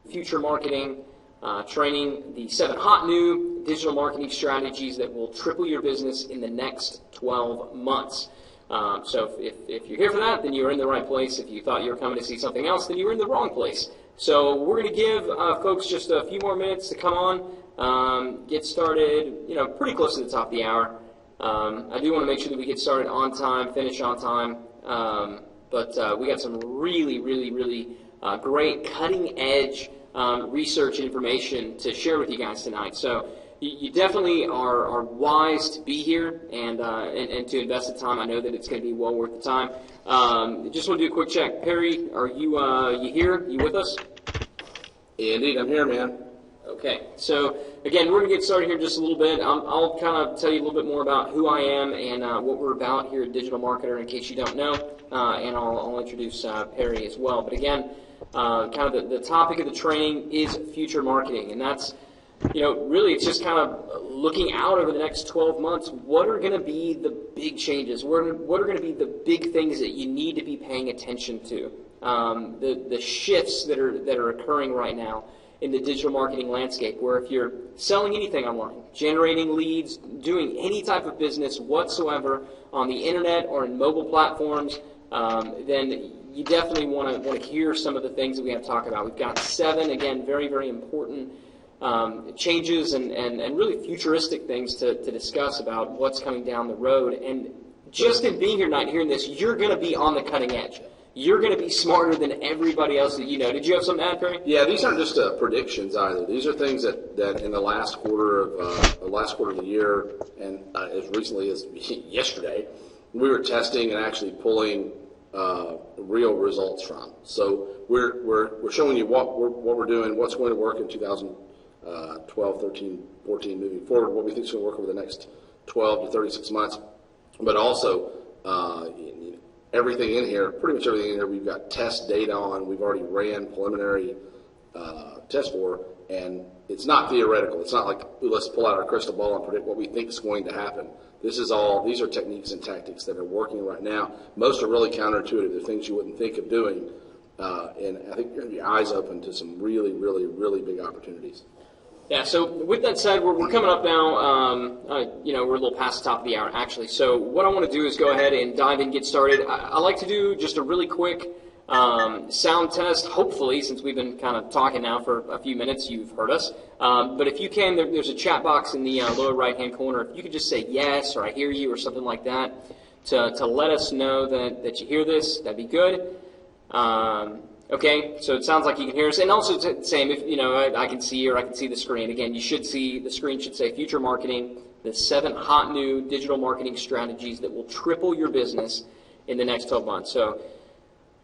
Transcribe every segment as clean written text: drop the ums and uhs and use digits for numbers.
future marketing training, the 7 hot new digital marketing strategies that will triple your business in the next 12 months. So if you're here for that, then you're in the right place. If you thought you were coming to see something else, then you were in the wrong place. So we're going to give folks just a few more minutes to come on, get started, pretty close to the top of the hour. I do want to make sure that we get started on time, finish on time, but we got some really, really, really great cutting-edge research information to share with you guys tonight. So you definitely are wise to be here and to invest the time. I know that it's going to be well worth the time. Just want to do a quick check. Perry, are you here? You with us? Yeah, indeed, I'm here, man. Okay, so again, we're going to get started here in just a little bit. I'll kind of tell you a little bit more about who I am and what we're about here at Digital Marketer in case you don't know, and I'll introduce Perry as well. But again, kind of the topic of the training is future marketing, and that's, really it's just kind of looking out over the next 12 months. What are going to be the big changes? What are going to be the big things that you need to be paying attention to? The shifts that are occurring right now in the digital marketing landscape, where if you're selling anything online, generating leads, doing any type of business whatsoever on the internet or in mobile platforms, then you definitely want to hear some of the things that we have to talk about. We've got 7, again, very, very important changes and really futuristic things to discuss about what's coming down the road. And just in being here tonight, hearing this, you're going to be on the cutting edge. You're going to be smarter than everybody else that you know. Did you have something to add, Perry? Yeah, these aren't just predictions either. These are things that in the last quarter of the year, and as recently as yesterday, we were testing and actually pulling real results from. So we're showing you what we're doing, what's going to work in 2012, 13, 14, moving forward, what we think is going to work over the next 12 to 36 months, but also everything in here, pretty much everything in here, we've got test data on. We've already ran preliminary tests for, and it's not theoretical. It's not like, let's pull out our crystal ball and predict what we think is going to happen. These are techniques and tactics that are working right now. Most are really counterintuitive. They're things you wouldn't think of doing, and I think you're going to be eyes open to some really, really, really big opportunities. Yeah, so with that said, we're coming up now, we're a little past the top of the hour, actually. So what I want to do is go ahead and dive in and get started. I like to do just a really quick sound test, hopefully, since we've been kind of talking now for a few minutes, you've heard us. But if you can, there's a chat box in the lower right-hand corner. If you could just say yes, or I hear you, or something like that, to let us know that you hear this, that'd be good. Okay, so it sounds like you can hear us. And also, same, if I can see or I can see the screen. Again, you should see, the screen should say Future Marketing, the 7 hot new digital marketing strategies that will triple your business in the next 12 months. So,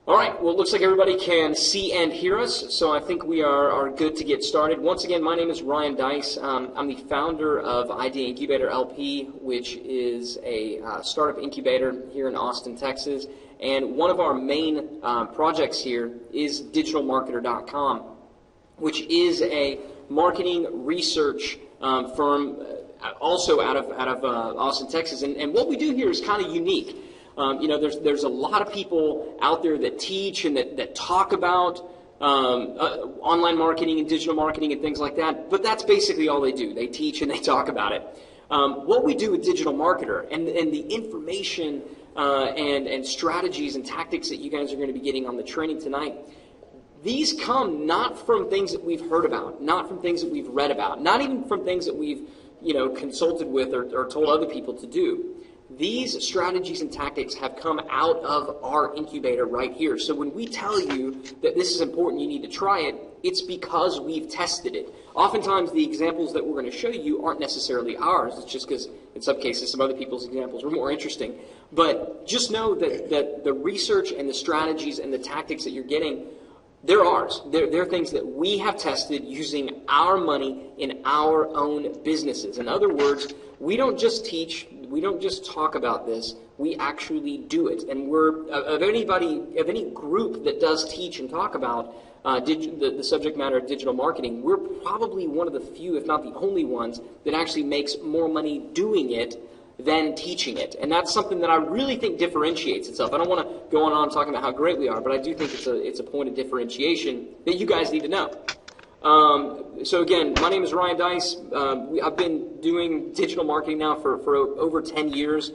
all right, well, it looks like everybody can see and hear us, so I think we are good to get started. Once again, my name is Ryan Dice. I'm the founder of Idea Incubator LP, which is a startup incubator here in Austin, Texas. And one of our main projects here is digitalmarketer.com, which is a marketing research firm also out of Austin, Texas. And what we do here is kind of unique. There's a lot of people out there that teach and that talk about online marketing and digital marketing and things like that, but that's basically all they do. They teach and they talk about it. What we do with Digital Marketer and the information and strategies and tactics that you guys are going to be getting on the training tonight, these come not from things that we've heard about, not from things that we've read about, not even from things that we've consulted with or told other people to do. These strategies and tactics have come out of our incubator right here. So when we tell you that this is important, you need to try it, it's because we've tested it. Oftentimes the examples that we're going to show you aren't necessarily ours. It's just because in some cases some other people's examples are more interesting. But just know that the research and the strategies and the tactics that you're getting, they're ours. They're things that we have tested using our money in our own businesses. In other words, we don't just teach, we don't just talk about this, we actually do it. And we're, of any group that does teach and talk about the subject matter of digital marketing, we're probably one of the few, if not the only ones, that actually makes more money doing it than teaching it. And that's something that I really think differentiates itself. I don't want to go on talking about how great we are, but I do think it's a point of differentiation that you guys need to know. So again, my name is Ryan Dice. I've been doing digital marketing now for over 10 years.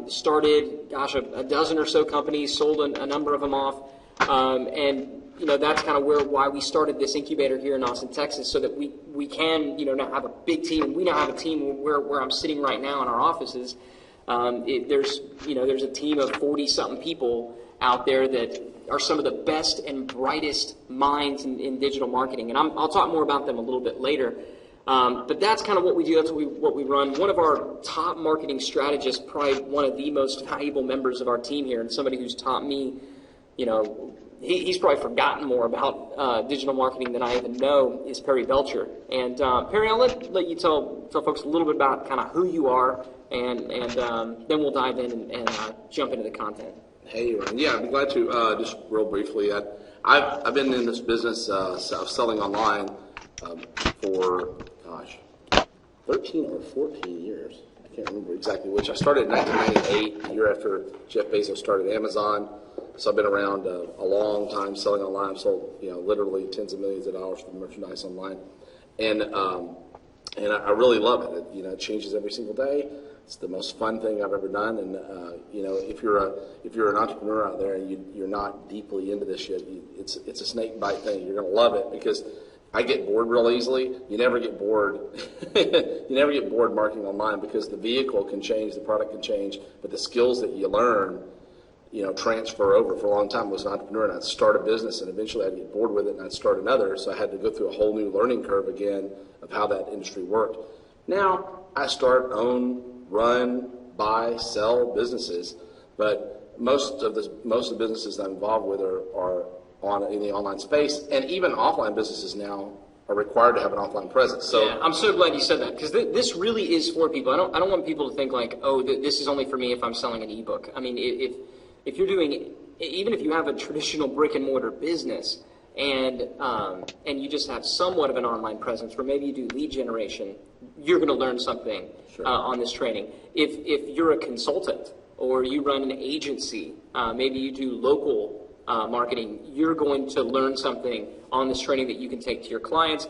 Started, gosh, a dozen or so companies, sold a number of them off. And that's kind of why we started this incubator here in Austin, Texas, so that we can, now have a big team. We now have a team where I'm sitting right now in our offices. There's a team of 40-something people out there that are some of the best and brightest minds in digital marketing. And I'll talk more about them a little bit later. But that's kind of what we do. That's what we run. One of our top marketing strategists, probably one of the most valuable members of our team here, and somebody who's taught me, he's probably forgotten more about digital marketing than I even know, is Perry Belcher. And Perry, I'll let you tell folks a little bit about kind of who you are, and then we'll dive in and jump into the content. Hey, Ryan. Yeah, I'd be glad to. Just real briefly, I've been in this business of selling online for, 13 or 14 years. I can't remember exactly which. I started in 1998, the year after Jeff Bezos started Amazon. So I've been around a long time selling online. I've sold, literally tens of millions of dollars for merchandise online, and I really love it. It changes every single day. It's the most fun thing I've ever done, and if you're an entrepreneur out there and you're not deeply into this yet, it's a snake bite thing. You're going to love it, because I get bored real easily. You never get bored. You never get bored marketing online, because the vehicle can change, the product can change, but the skills that you learn, transfer over. For a long time I was an entrepreneur, and I'd start a business, and eventually I'd get bored with it and I'd start another. So I had to go through a whole new learning curve again of how that industry worked. Now I start, own, run, buy, sell businesses, but most of the businesses that I'm involved with are in the online space, and even offline businesses now are required to have an offline presence. So yeah, I'm so glad you said that, because this really is for people. I don't want people to think like, oh, this is only for me if I'm selling an ebook. I mean, if you're doing, even if you have a traditional brick and mortar business, and you just have somewhat of an online presence, where maybe you do lead generation, you're going to learn something on this training. If you're a consultant, or you run an agency, maybe you do local marketing, you're going to learn something on this training that you can take to your clients.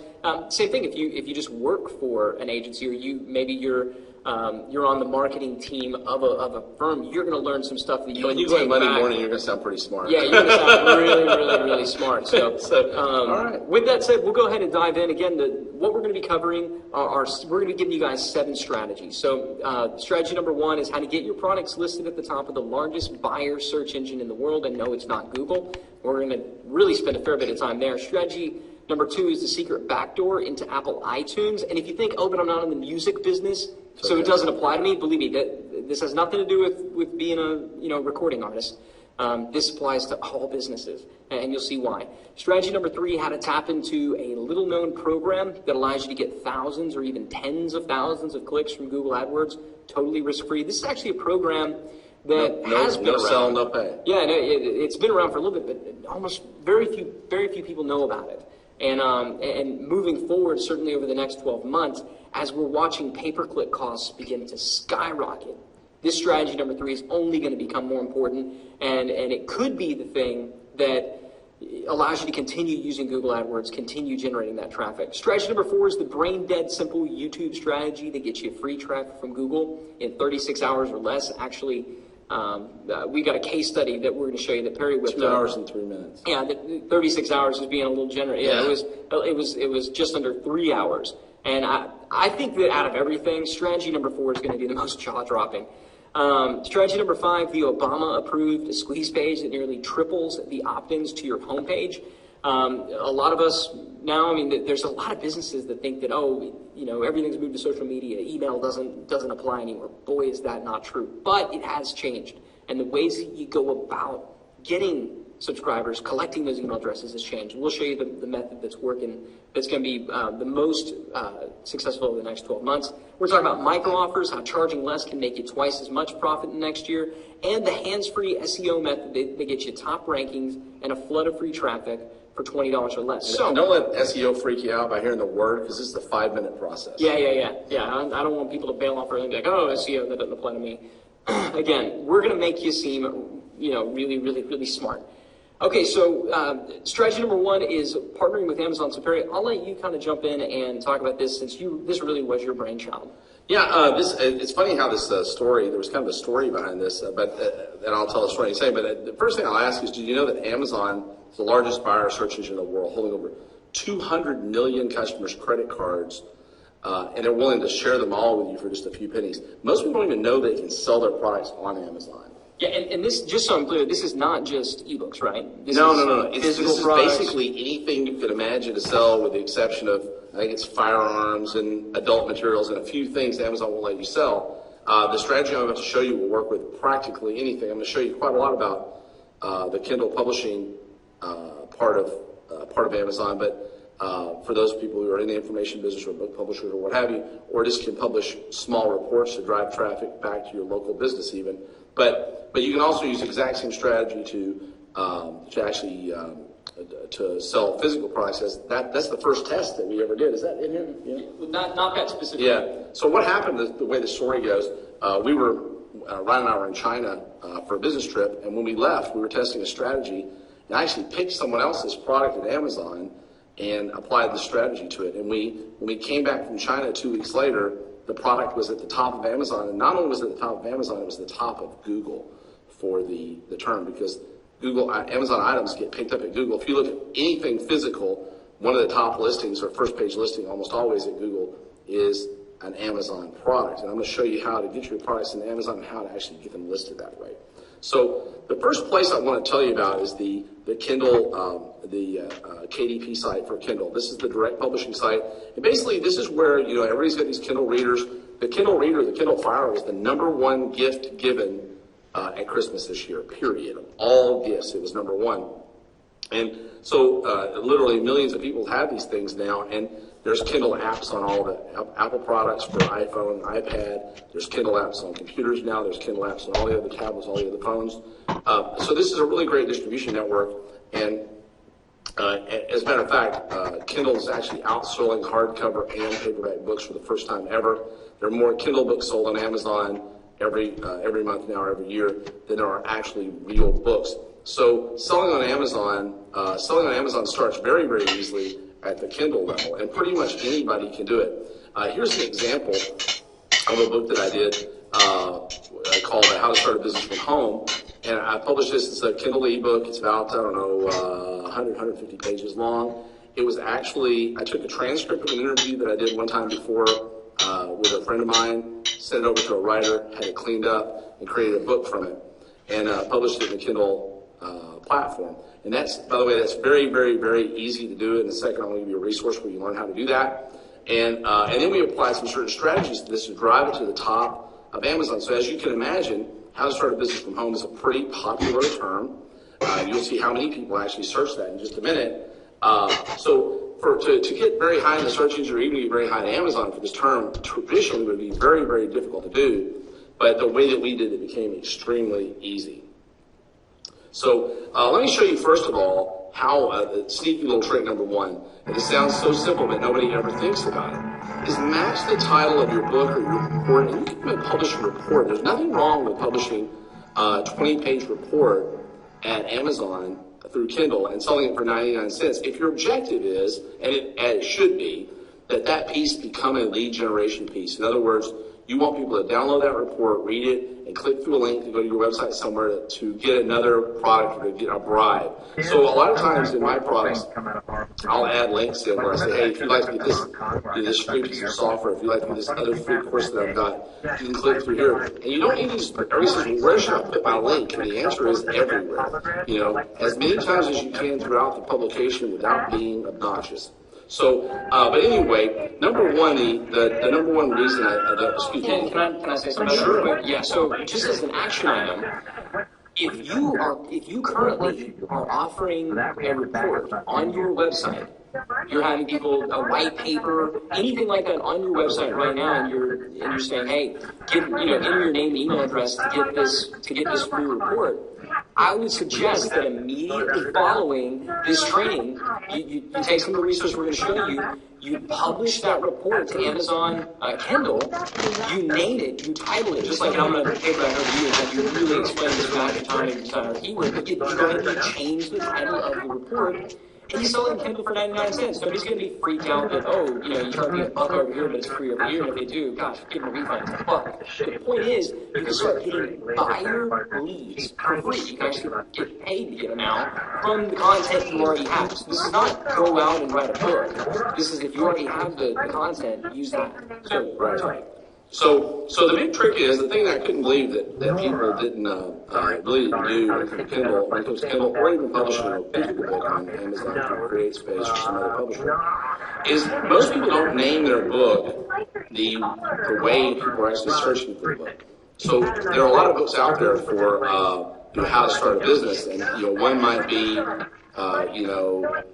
Same thing if you just work for an agency, or you're on the marketing team of a firm, you're going to learn some stuff that you when can you go in take Monday back. Morning, you're going to sound pretty smart. Yeah, you're going to sound really, really, really smart. So, all right. With that said, we'll go ahead and dive in. Again, what we're going to be covering we're going to be giving you guys 7 strategies. So strategy number 1 is how to get your products listed at the top of the largest buyer search engine in the world. And no, it's not Google. We're going to really spend a fair bit of time there. Strategy number 2 is the secret backdoor into Apple iTunes. And if you think, oh, but I'm not in the music business, so it doesn't apply to me, believe me, this has nothing to do with being a recording artist. This applies to all businesses, and you'll see why. Strategy number 3, how to tap into a little-known program that allows you to get thousands or even tens of thousands of clicks from Google AdWords, totally risk-free. This is actually a program that has been around. No sell, no pay. Yeah, it's been around for a little bit, but almost very few people know about it. And moving forward, certainly over the next 12 months, as we're watching pay-per-click costs begin to skyrocket, this strategy number 3 is only going to become more important, and it could be the thing that allows you to continue using Google AdWords, continue generating that traffic. Strategy number 4 is the brain-dead simple YouTube strategy that gets you free traffic from Google in 36 hours or less. Actually, we got a case study that we're going to show you that Perry whipped 2 hours and 3 minutes. Yeah, 36 hours is being a little generous. Yeah, it was just under 3 hours. And I think that out of everything, strategy number 4 is going to be the most jaw-dropping. Strategy number 5, the Obama-approved squeeze page that nearly triples the opt-ins to your homepage. A lot of us now, there's a lot of businesses that think that, everything's moved to social media, email doesn't apply anymore. Boy, is that not true. But it has changed. And the ways that you go about getting subscribers, collecting those email addresses has changed. We'll show you the method that's working, that's going to be the most successful over the next 12 months. We're talking about micro offers, how charging less can make you twice as much profit in the next year, and the hands-free SEO method that gets you top rankings and a flood of free traffic for $20 or less. So don't let SEO freak you out by hearing the word, because this is a 5-minute process. Yeah. I don't want people to bail off early and be like, oh, SEO, that doesn't apply to me. Again, we're going to make you seem, really, really, really smart. Okay, so strategy number one is partnering with Amazon. So Perry, I'll let you kind of jump in and talk about this since this really was your brainchild. Yeah, it's funny how this story, there was kind of a story behind this, and I'll tell the story in a second. But the first thing I'll ask is, did you know that Amazon is the largest buyer search engine in the world, holding over 200 million customers' credit cards, and they're willing to share them all with you for just a few pennies? Most people don't even know they can sell their products on Amazon. Yeah, and this, just so I'm clear, this is not just ebooks, right? No. This Physical is products. basically anything you could imagine to sell, with the exception of, I think it's firearms and adult materials and a few things Amazon won't let you sell. The strategy I'm about to show you will work with practically anything. I'm going to show you quite a lot about the Kindle publishing part of Amazon, but for those people who are in the information business or book publishers or what have you, or just can publish small reports to drive traffic back to your local business even. But you can also use the exact same strategy to actually to sell physical products. That's the first test that we ever did. Is that in here? Yeah. Not that specific. Yeah. So what happened is, the way the story goes, we were Ryan and I were in China for a business trip, and when we left, we were testing a strategy, and I actually picked someone else's product at Amazon and applied the strategy to it. And when we came back from China 2 weeks later, the product was at the top of Amazon, and not only was it at the top of Amazon, it was at the top of Google for the term, because Amazon items get picked up at Google. If you look at anything physical, one of the top listings or first page listing almost always at Google is an Amazon product. And I'm going to show you how to get your products in Amazon and how to actually get them listed that way. So the first place I want to tell you about is the Kindle, KDP site for Kindle. This is the direct publishing site. And basically, this is where, everybody's got these Kindle readers. The Kindle Reader, the Kindle Fire, was the #1 gift given at Christmas this year, period. Of all gifts, it was #1. And so literally millions of people have these things now, and there's Kindle apps on all the Apple products for iPhone and iPad. There's Kindle apps on computers now. There's Kindle apps on all the other tablets, all the other phones. So this is a really great distribution network. And as a matter of fact, Kindle is actually outselling hardcover and paperback books for the first time ever. There are more Kindle books sold on Amazon every month now, or every year, than there are actually real books. So selling on Amazon starts very, very easily at the Kindle level, and pretty much anybody can do it. Here's an example of a book that I did called How to Start a Business from Home, and I published this. It's a Kindle ebook. It's about, 150 pages long. It was actually, I took a transcript of an interview that I did one time before with a friend of mine, sent it over to a writer, had it cleaned up, and created a book from it, and published it in the Kindle platform. And that's, by the way, that's very, very, very easy to do. In a second, I'm going to give you a resource where you learn how to do that. And then we apply some certain strategies to this to drive it to the top of Amazon. So as you can imagine, How to Start a Business from Home is a pretty popular term. You'll see how many people actually search that in just a minute. So to get very high in the search engine, or even to get very high in Amazon for this term, traditionally would be very, very difficult to do. But the way that we did it became extremely easy. So let me show you, first of all, how sneaky little trick number one, and it sounds so simple, but nobody ever thinks about it, is match the title of your book or your report, and you can even publish a report. There's nothing wrong with publishing a 20-page report at Amazon through Kindle and selling it for 99 cents. If your objective is, and it should be, that piece become a lead generation piece. In other words, you want people to download that report, read it, and click through a link to go to your website somewhere to get another product or to get a bribe. So a lot of times in my products, I'll add links in where I say, hey, if you'd like to get this free piece of software, if you'd like to get this other free course that I've got, you can click through here. And you don't need to just, everybody says, well, where should I put my link? And the answer is everywhere. As many times as you can throughout the publication without being obnoxious. So, but anyway, number one, the number one reason Can I say something? Sure. Yeah. So, just as an action item, if you currently are offering a report on your website, you're having people a white paper, anything like that on your website right now, and you're saying, hey, enter your name and email address to get this free report. I would suggest that immediately following this training, you take some of the resources we're going to show you, you publish that report to Amazon Kindle, you name it, you title it, just like I'm going to take that over the years, like you really explain this magic time and design our keyword, but you go ahead and change the title of the report, and you sell it in Kindle for 99 cents. Nobody's going to be freaked out that, oh, you charge me $1 over here, but it's free over here. And if they do, gosh, give them a refund. It's $1. The point is, you can start getting buyer leads for free. You can actually get paid to get them out from the content you already have. So this is not go out and write a book. This is if you already have the content, use that. So, Right. So the big trick is, the thing that I couldn't believe that people didn't really didn't do when it comes to Kindle, or even publishing a physical book on Amazon through Create Space or some other publisher, is most people don't name their book the way people are actually searching for the book. So there are a lot of books out there for how to start a business, and one might be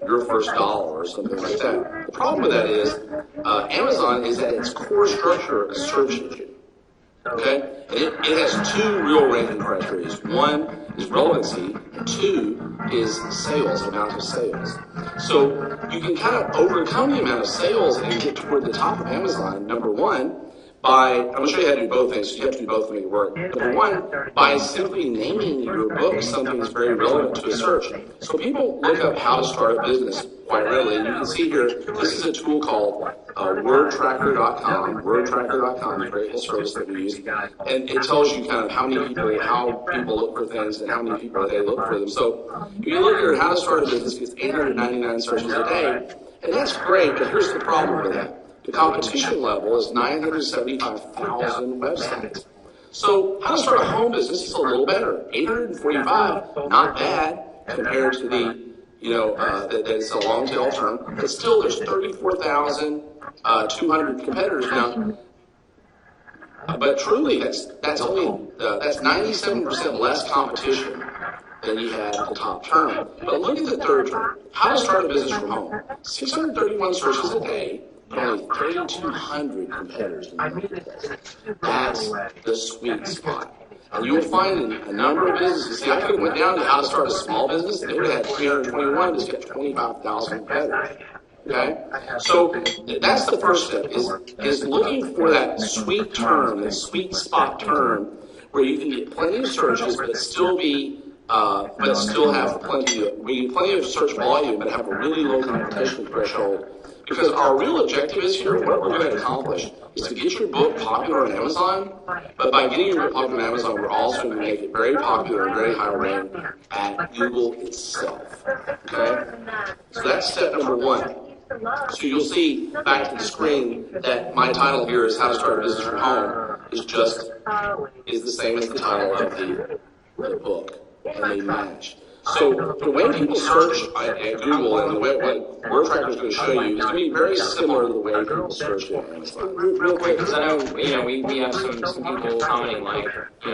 your first dollar or something like that. The problem with that is Amazon is at its core structure a search engine. Okay? And it has two real ranking criteria. One is relevancy, and two is sales, amount of sales. So you can kind of overcome the amount of sales and get toward the top of Amazon, number one, I'm going to show you how to do both things, so you have to do both to make it work. Number one, by simply naming your book something that's very relevant to a search. So people look up how to start a business quite readily, and you can see here, this is a tool called wordtracker.com. Wordtracker.com is a great little service that we use, and it tells you kind of how people look for things and how many people they look for them. So if you look here, how to start a business gets 899 searches a day, and that's great, but here's the problem with that. The competition level is 975,000 websites. So how to start a home business is a little better. 845, not bad compared to the, that it's a long tail term, but still there's 34,200 competitors now. But truly, that's 97% less competition than you had at the top term. But look at the third term. How to start a business from home. 631 searches a day. Only 3,200 competitors in the marketplace. That's the sweet spot. And you will find a number of businesses. See, I could have went down to how to start a small business, and they would have had 321, just got 25,000 competitors. Okay? So that's the first step, is looking for that sweet term, that sweet spot term, where you can get plenty of searches, but still have plenty of search volume, but have a really low competition threshold. Because our real objective is here, what we're going to accomplish is to get your book popular on Amazon, but by getting your book popular on Amazon, we're also going to make it very popular and very high ranked at Google itself. Okay? So that's step number one. So you'll see back to the screen that my title here is How to Start a Business from Home is the same as the title of the book, and they match. So the way people search at Google and the way WordTracker is going to show you is going to be very similar to the way people search at Amazon. Real quick, because I know we have some people commenting like, I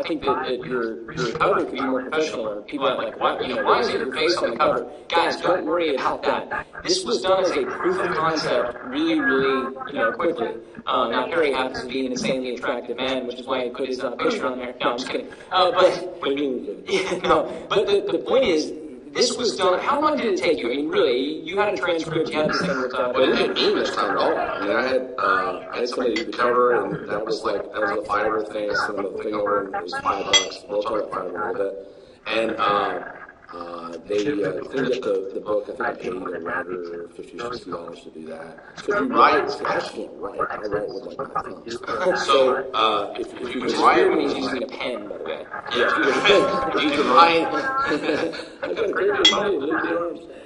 think that your cover could be more professional, or people are like, why is your face on the cover? Guys, don't worry about that. This was done as a proof of concept really, really quickly. Now Perry happens to be an insanely attractive man, which is why he put his picture on there. No, I'm just kidding. But the point is, this was done. How long did it take you? I mean, really, you had a transcript, you had this thing worked out. Well, it didn't mean much time at all. I mean, I had somebody do the cover, and that was a Fiverr thing. I sent them the thing over, and it was $5. We'll talk about Fiverr a little bit. And they cleaned up the book. I think I paid a writer $50 or $60 to do that. So if you write, I can't write. I write with my thumbs. So if you can write, means using a pen, by the way. Yeah, if you can write. I've got a great big money.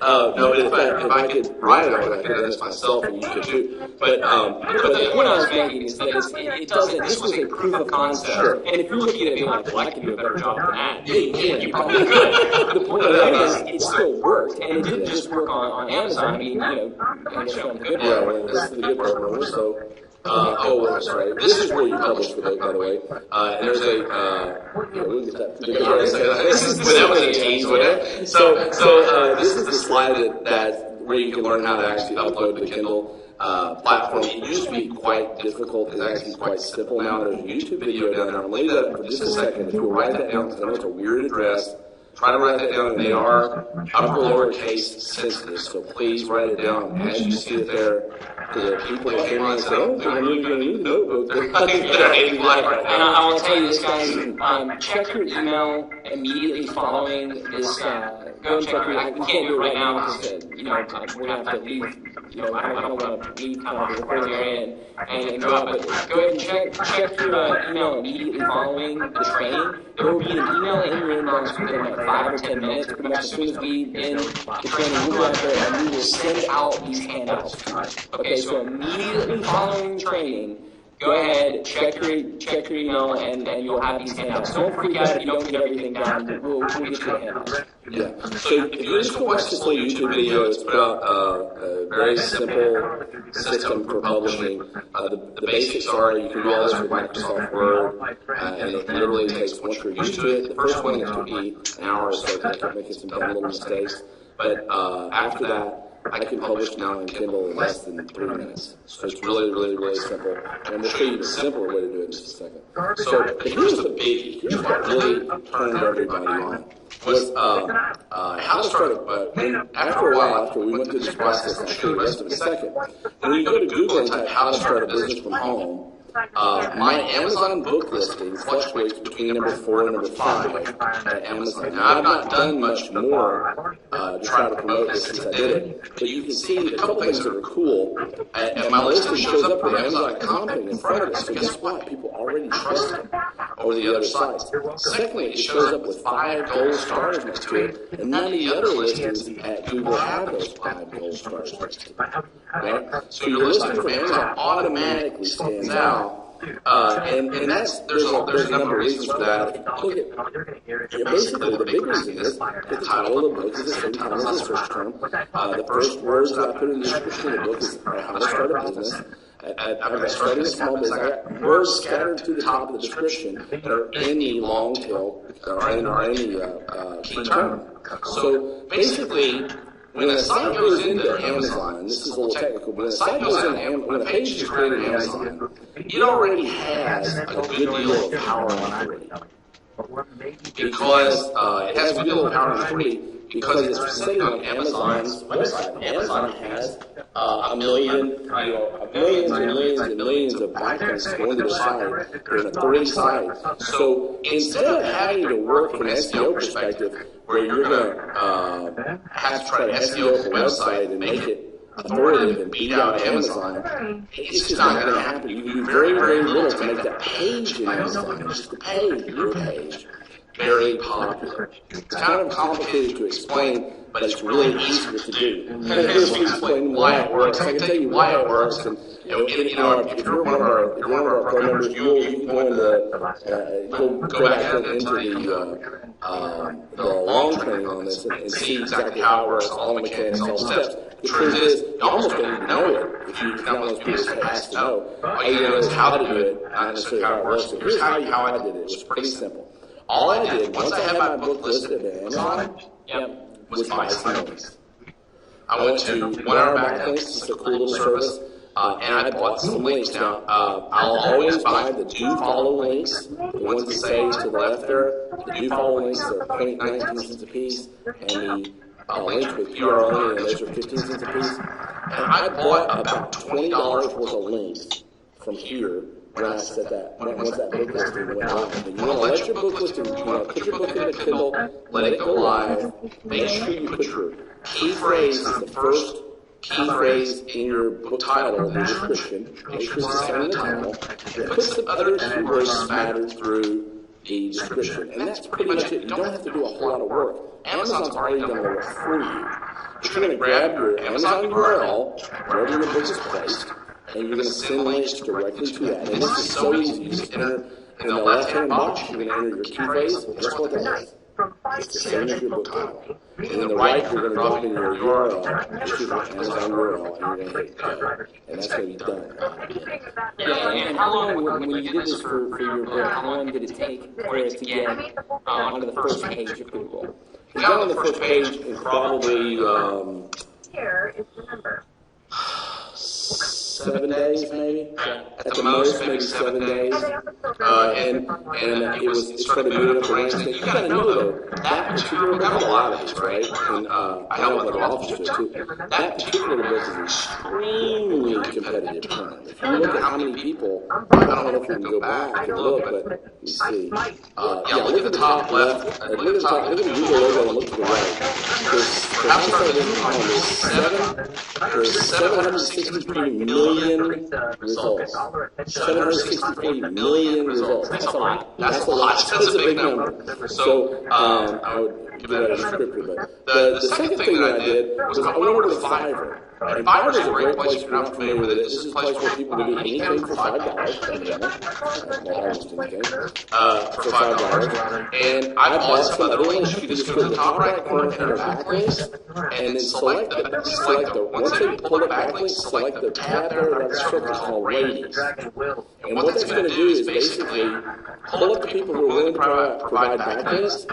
No, but if I could write it, I could have done this myself, and you could too. But the point I was making is that it doesn't. This was a proof of concept. Sure. And if you're looking at it being like, well, I can do a better job than that, you probably could. The point of that is, it still worked, and it didn't just work on Amazon. I mean, I guess on the good part. Yeah, this is the good part. So, sorry. This is where you publish the book, by the way. And there's we'll get that. That was a tease, wasn't it? So this is the slide that where you can learn how to actually upload to Kindle. platform. It used to be quite difficult. It's actually quite simple now. There's a YouTube video down there. I'm going to leave that up for just a second. If you'll write that down, because I know it's a weird address, try to write that down, and they are upper lowercase sensitive, so please write it down as you see it there. Because there are people that came on and said, oh, I'm really going to need a notebook. And I want to tell you this, guys, check your email immediately following this. Go and check your, we can't do it right now because, we're going to have to leave, I don't want to leave kind of the recording area and go out, but go ahead and check your email immediately following the training. There will be an email in your inbox within like 5 or 10 minutes. Pretty much as soon as we end the training, we'll go out there and we will send out these handouts. Okay, so immediately following the training, go ahead, check your email, and you'll have these handouts. Don't freak out if you don't get everything done. We'll get you the handouts. Yeah. So if you're just going to watch this little YouTube video, it's put out a very simple system for publishing. The basics are you can do all this with Microsoft Word, and it literally takes, once you're used to it, the first one is to be an hour or so, making some dumb little mistakes. But after that, I can publish now in Kindle in less than 3 minutes. So it's really, really, really simple. And I'm going to show you the simpler way to do it in just a second. So here's the biggie. Here's what really turned everybody on. Was how to start after a while, after we went through this process, I'll show you the rest of it in a second. When you go to Google and type how to start a business from home, my Amazon book listing fluctuates between number 4 and number 5 at Amazon. Now, I've not done much more to try to promote this since I did it, but you can see a couple things that are cool. And my listing shows up with Amazon commenting in front of it, so guess what? People already trust it over the other sites. Secondly, it shows up with 5 gold stars next to it, and none of the other listings at Google have those 5 gold stars next to it. Right? So your listing from Amazon automatically stands out. And that's there's a number of reasons for that. Look at basically the big reason is the title of the book is the same title as the search term. The first words that I put in the description of the book is how to start a business. I've got starting a small business. I got words scattered through the top of the description that are in the long tail or in the key term. So basically, when a site goes into Amazon, and this is a little technical, but when a site goes into Amazon, when a page is created in Amazon, it already has a good deal of power and authority. Because it has a good deal of power and authority because it's sitting on Amazon's website. Amazon has millions and millions and millions of backlinks going to the site. They're an authority site. So instead of having to work from an SEO perspective, where you're going to have to try to SEO the website and make it authoritative and beat out Amazon, it's just not going to happen. You can do very, very little to make that page in Amazon, just the page, your page, very popular. It's kind of complicated to explain, but it's really easier to do. Here's me explain why it works. I can tell you why it works. And if you're one of our pro members, you can go into go back into the long training on this and see exactly how it works, all the mechanics, all the steps. The truth is, you almost don't even know it if you're not one of those people that has to know. All you know is how to do it, not necessarily how it works. So here's how I did it. It was pretty simple. All I did, once I had my book listed at Amazon, was buy some links. I went to 1 Hour Backlinks, it's a cool little service, and I bought some links. Now, I'll always buy the do follow links, the ones that say to the left there. The do follow links are 0.19 cents a piece, and the links with PR only, and those are 15 cents a piece. And I bought about $20 worth of links from here. When I said that, once that book listing went live, you want to let your book listing, you want to put your book in the Kindle, let it go live, make sure you put your key phrase as the first key phrase in your book title, in your description, make sure it's the same in the title, and put some other keywords scattered through the description. And that's pretty much it. You don't have to do a whole lot of work. Amazon's already done the work for you. You're going to grab your Amazon URL, wherever your book is placed, and you're going to send links directly to that. And this is so easy. You just enter in the left-hand box, you're going to enter your key phrase. Guess what that is? It's the same as your book title. And in the right, you're going to drop in your URL, which is your Amazon URL, and you're going to hit go. And that's going to be done. Yeah, and how long, when you did this for your book, how long did it take for it to get onto the first page of Google? We got on the first page in probably Here is the number. 7 days, maybe. At the most, maybe 7 days. It started moving up the ranks. You got to know, though, that particular, we have a lot of these, right? And I help other officers do it, too. That particular book is extremely competitive term. If you look at how many people, I don't know if we can go back and look, but let me see. Look at the top left. Look at the top. Look at the Google logo and look to the right. There's 763 million results. 763 million results. That's a lot. That's a lot. That's a big number. So I would give that a descriptor. But the second thing that I did was I went over to Fiverr. And Fiverr is a great place if you're not familiar with it. This is a place where people can do anything for $5. Almost anything for $5. And I bought some other links. You can just go to the top right corner, enter backlinks, and then select the once they pull it backlinks, select the tab there that's called ratings. And what that's going to do is basically pull up the people who are willing to provide backlinks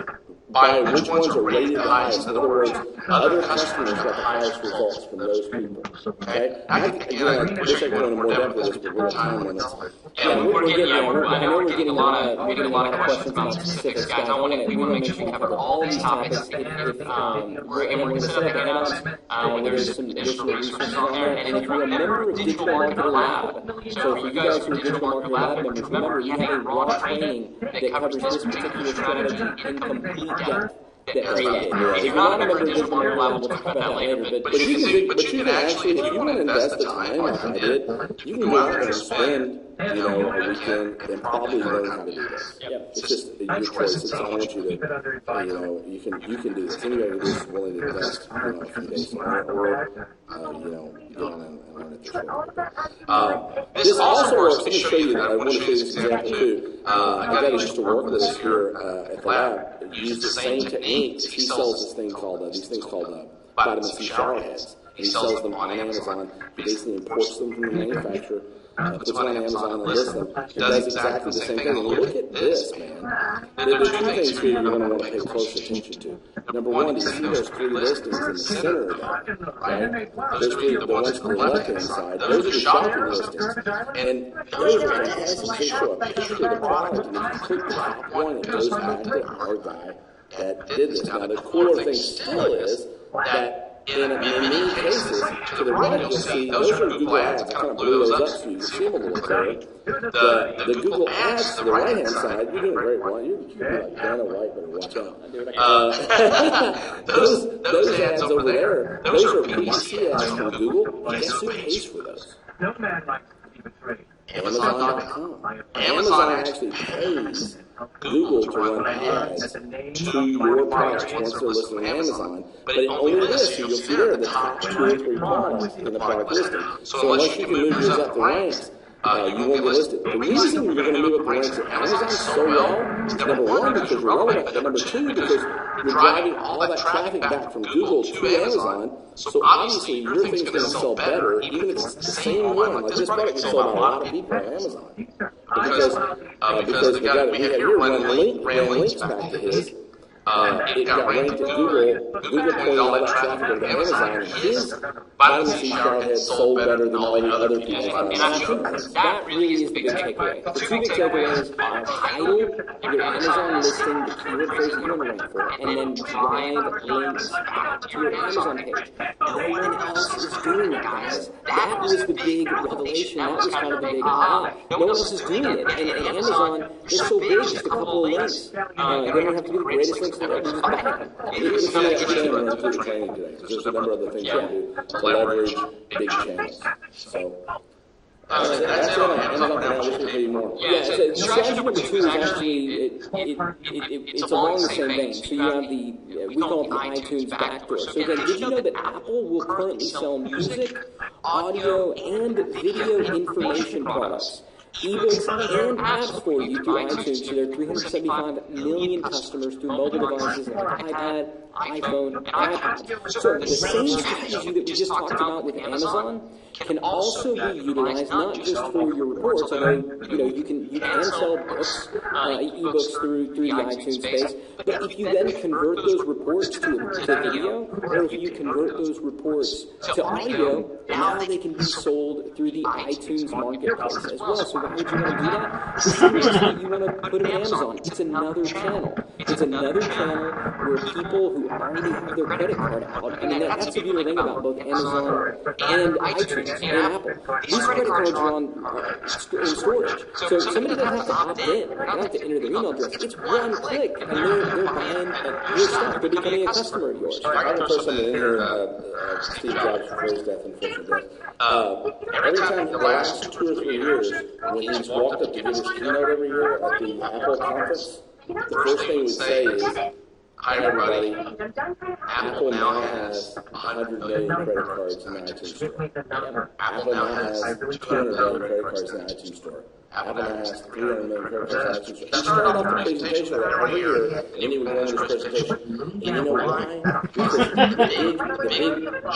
by which ones are rated the highest. In other words, other customers got the highest results from those people. Okay? I wish I could go into more depth with this, but we're time limits. I know we're getting a lot of questions about specifics, guys. We want to make sure we cover all these topics. We're going to set up handout where there's some additional resources on there. And if you're a member of Digital Marketer Lab, so for you guys who are Digital Marketer Lab members, remember we have a raw training that covers this particular strategy in complete depth. If you're not a member of Digital Marketer Lab, we'll talk about that later. But you can actually, if you want to invest the time like I did, you can go out and spend, a weekend and probably learn how to do this. It's just your choice. It's I want you to, you can do this. Anybody who's willing to invest, a few days on it, or, go on and learn it yourself. This also works. Let me show you. I want to show you this example too. I got used to work with us here at the lab. Use the same techniques. He sells these things called vitamin C shower heads. He sells them on Amazon. He basically imports them from the manufacturer, puts them on Amazon and lists them. It does exactly the same thing. And look at this, man. There are two things here you're going to want to pay close attention to. Number one, you see those three listings in the center of that, right? Those three, the ones to the left-hand side, those are the shopping listings. And those are fantastic. They show a picture of the product, and if you click the top one, it goes back to our guy that did this. Now, the cooler thing still is that in many cases, to the right, you'll see those are Google ads. I kind of blew those up so you can see them a little clearer. The Google ads to the right-hand side, you're doing great. You're like Dana White, better watch out. Those ads over there, those are PPC ads from Google. Guess who pays for those? Amazon.com. Amazon actually pays Google to run ads to your products once they're listed on Amazon, but it only lists, you'll see there, the top 2 or 3 products in the product listing. So unless you can move yours up the ranks, you won't get listed. The reason you're going to move up the ranks at Amazon so well is number one, because you're relevant, but number two, because you're driving all that traffic back from Google to Amazon. So obviously your thing's going to sell better, even if it's the same one. Like this product is sold by a lot of people on Amazon. Because the guy that we had here ran links back to his. It got ranked at Google. Google pulled all that traffic over to Amazon, and his vitamin C shower head sold better than all the other people's. That really is the big takeaway. The two big takeaways are title your Amazon listing, the keyword phrase you want to rank for, and then drive links back to your Amazon page. No one else is doing it, guys. That was the big revelation. That was kind of the big aha. No one else is doing it. And Amazon, they're so big, just a couple of links. They don't have to be the greatest links. There's a number of other things you can do to leverage big channels. So that's it on Amazon. I wish we could do more. Yeah, strategy number 2 is actually it's along the same vein. So you have we call it the iTunes backdoor. So again, did you know that Apple will currently sell music, audio, and video information products, ebooks, and apps for you through iTunes to their 375 million customers through mobile devices like iPad, iPhone, and iPad. So the same strategy that we just talked about with Amazon can also be utilized not just for your reports, although you can sell books, ebooks through the iTunes space. But if you then convert those reports to video, or if you convert those reports to audio, now they can be sold through the iTunes marketplace as well. So why would you want to do that? The same reason that you want to put it on Amazon. It's another channel. It's another channel where people who already have their credit card out. I mean, that's the beautiful thing about both Amazon and iTunes and Apple. These credit cards are on in storage. So somebody doesn't have to opt in. They don't have to enter their email address. It's one click, and they're buying your stuff. They're becoming a customer of yours. I can throw something in here. Steve Jobs before his death, unfortunately. Every time the last 2 or 3 years, when he's walked up to give his keynote every year at the Apple conference, the first thing he would say is, "Hi everybody, Apple now has 100 million credit cards in the iTunes store. Apple now has 200 million credit cards in the iTunes store. Apple now has 300 million credit cards in the iTunes store." He started off the presentation with that every year, and then he would go into his presentation. And you know why? Because the big,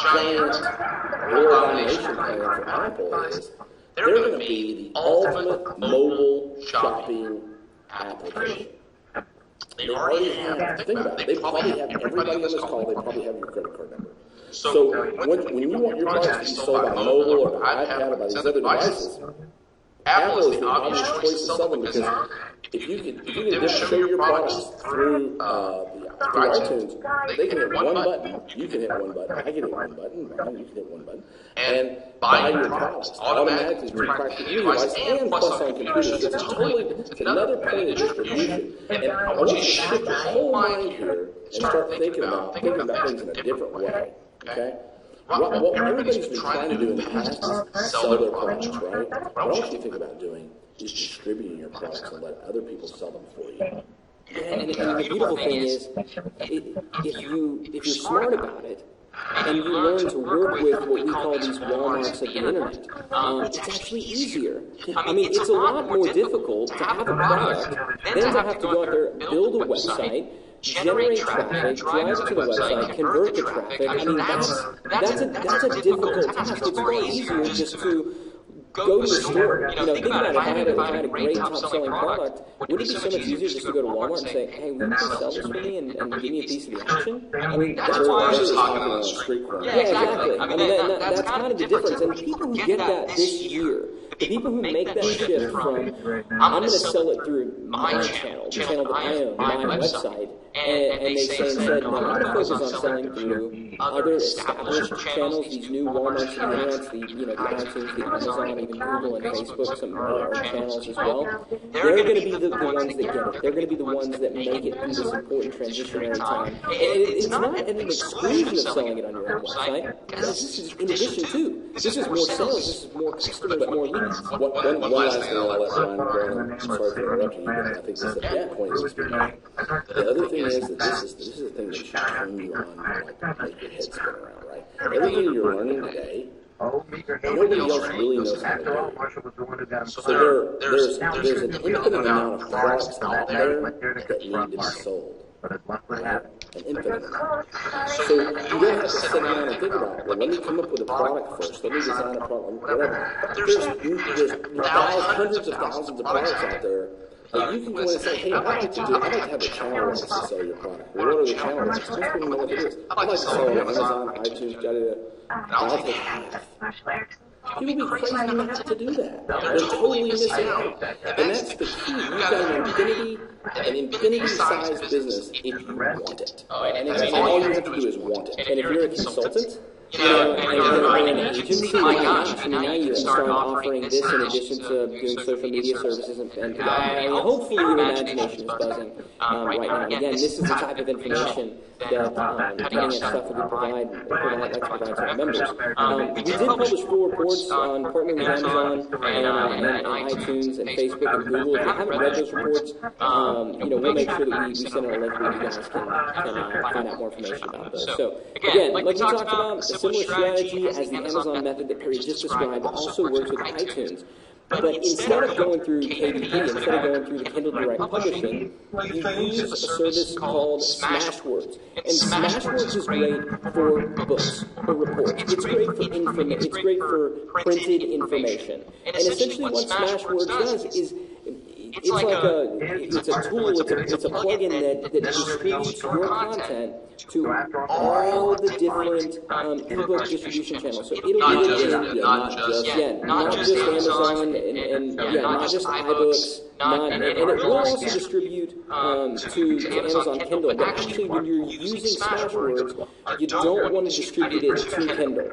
giant world domination plan for Apple is they're going to be the ultimate mobile shopping application. They already have, think about it, they probably have everybody on this call, they probably have your credit card number. So when you want your products to be sold by mobile or by iPad or by these other devices, Apple is the obvious choice to sell them, because if you can just show your products through iTunes, they can hit one button, you can hit one button, I can hit one button, Brian, you can hit one button, and buy your products automatically through practically any device, and plus on computers. It's another point of distribution. And I want you to shift your whole mind here and start thinking about things in a different way. Okay? What everybody's been trying to do in the past is sell their products, right? What I want you to think about doing is distributing your products and let other people sell them for you. And the beautiful thing is, if you're smart about it, and you learn to work with what we call these Walmarts of the internet, it's actually easier. I mean, it's a lot more difficult to have a product than to have to go out there, build a website, generate traffic, drive to the website, convert the traffic. I mean, that's a difficult task. It's far easier just to go to the store. Think about it. If I had a great top-selling product, wouldn't it be so much easier just to go to Walmart and say, "Hey, will you sell this for me and give me a piece of the action?" I mean, that's why I was talking on the street corner. Yeah, exactly. I mean, that's kind of the difference. And people who get that this year, the people who make that shift from, I'm going to sell it through my channel, the channel that I own, my website, and they say instead, no, I'm going to focus on selling through other established channels, these new Walmarts and the internet, the iTunes, the Amazon, even Google and Facebook, some of our channels as well. They're going to be the ones that get it. They're going to be the ones that make it through this important transitionary time. And it's not an exclusion of selling it on your own website. This is in addition to. This is more sales, this is more customers, more leads. One last thing I'll let Brian go, and sorry for interrupting you, but I think this is a big point that's being made. The other thing is that this is the thing that should turn you on, like make your head spin around, right? Everything you're learning today, nobody else really knows how to do. So there's an infinite amount of products out there that need to be sold. Right? An infinite amount. So you don't have to sit down and think about, well, let me come up with a product first. Let me design a product, whatever. There's hundreds of thousands of products out there. Like you can go in and say, hey, I'd like to have a channel rights to sell your product. Well, what are the channel rights? Most people know what it is. I'd like to sell it on Amazon, iTunes, and I'll take half. People would be crazy not to do that. They're totally missing out. And that's the key. You've got an infinity-sized business if you want it. And all you have to do is want it. And if you're a consultant, and you're an agency, now you can start offering this in addition to doing social media services and hopefully your imagination is buzzing right now. Again, this is the type of information that Penny and stuff that we provide to our members. We did publish 4 reports on partnering with Amazon and iTunes and Facebook and Google. If you haven't read those reports, we'll make sure that we send out a link where you guys can find out more information about those. So again, like we talked about, similar strategy as the Amazon method that Perry just described also works with iTunes. But instead of going through KDP, instead of going through the Kindle Direct Publishing, you use a service called Smashwords. And Smashwords is great for books or reports. It's great for It's great for printed information. And essentially what Smashwords does is it's a tool, it's a plugin that distributes your content to all the different ebook distribution channels. So it'll Not be not just Amazon and not just iBooks, and it will also distribute to Amazon Kindle. But actually, when you're using Smashwords, you don't want to distribute it to Kindle.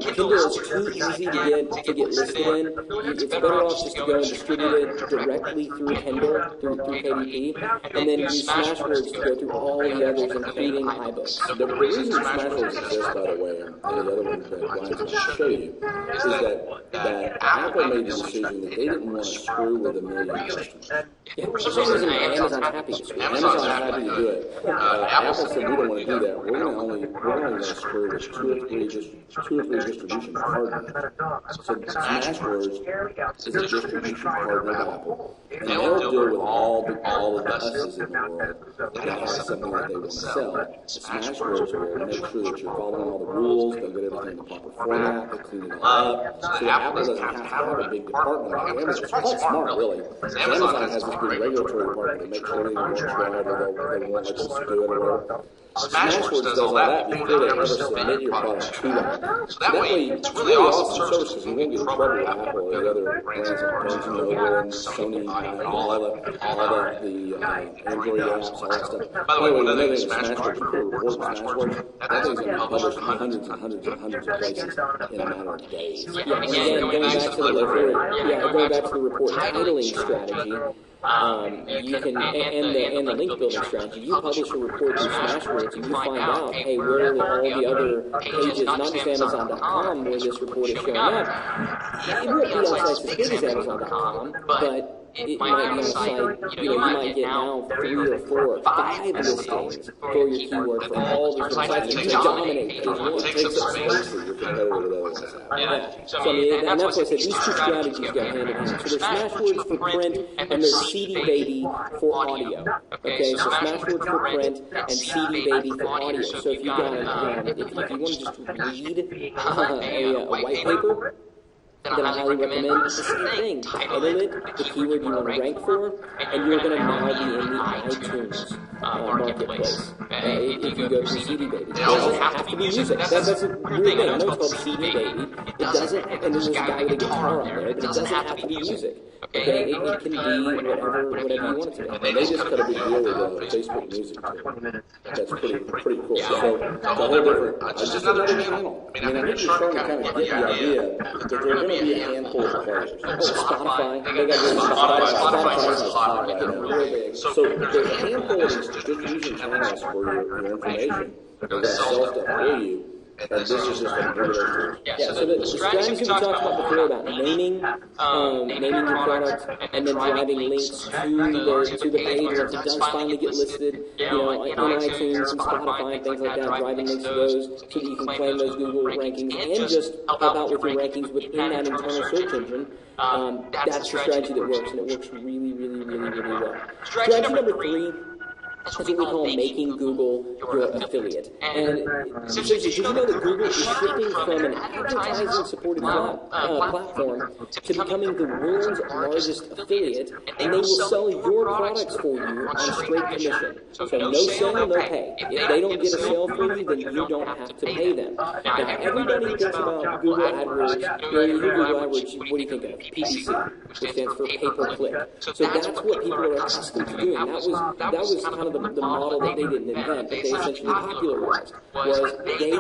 Kindle is too easy to get listed in. It's better off just to go and distribute it directly through Kindle, through KDP, and then use Smashwords to go through all the others, including iBooks. The reason Smashwords exists, by the way, and the other one that Brian's going to show you, is that Apple made the decision that they didn't want to screw with a million customers. For some reason, Amazon's happy to screw. Amazon's happy to do it. Apple said we don't want to do that. We're only going to screw with two or three distribution partners. So Smashwords is a distribution partner of Apple, and they'll deal with all of the S's in the world that have something that they want to sell. Smashwords will make sure that you're following all the rules, they'll get everything in the proper format, they'll clean it all up, so that Apple doesn't have to have a big department like Amazon. It's quite smart, really. Amazon has this big regulatory department that makes sure everything works right, or they won't let you do it or whatever. Smashwords does all that before they ever submit your product to them. So that way, it's really awesome service because you won't get in trouble with Apple or the other brands like Barnes & Noble and Sony and all the Android apps, all that stuff. By the way, one other thing is Smashwords, you put a report in Smashwords, that thing's going to be published in hundreds and hundreds and hundreds of places in a matter of days. Going back to the report titling strategy, you can, and the link building strategy, you publish a report through Smashwords and you find out, hey, where are all the other pages, not just Amazon.com, where this report is showing up. It won't be on sites as big as Amazon.com, but it might be on a site, you might get now 3 or 4 or 5 listings for your keyword for all those sites to dominate page 1. It takes up space that your competitor would otherwise have. So I mean, and that's why I said these two strategies go hand in hand. So there's Smashwords for print, and there's CD Baby for audio. Okay, so Smashwords for print and CD Baby for audio. So if you got if you want to just read a white paper, then I highly recommend the same thing. Title it, the keyword you want to rank for, and you're going to now be in the iTunes marketplace. If you go to CD Baby, it doesn't have to be music. That's a weird thing. I know it's called CD Baby. It doesn't, and there's a guy with a guitar on there, but it doesn't have to be music. Okay, it can be whatever you want it to be. And they just cut a big deal with Facebook Music too. That's pretty cool. So it's a whole different. It's just another channel. I mean, I think you're starting to kind of get the idea that there are going to be a handful of players. Spotify. They got Spotify's hot right now. So there's a handful of these distribution channels for your information that sell stuff for you. And this is just like regular. So the strategy we talked about before about naming your product and then driving links to the page once it does finally get listed, in iTunes and Spotify and things like that, driving links to those so that you can claim those Google rankings and just help out with your rankings within that internal search engine. That's the strategy that works, and it works really, really, really, really well. Strategy number 3. That's what we call making Google your affiliate. And did you know that Google is shifting from an advertising-supported platform to becoming the world's largest affiliate, and they will sell your products for you on straight commission. So no sale, no pay. If they don't get a sale for you, then you don't have to pay them. Now, everybody thinks about Google AdWords. You hear Google AdWords, what do you think of? PPC, which stands for pay-per-click. So that's what people are accustomed to doing. That was kind of the model that they didn't invent, but they essentially popularized, was they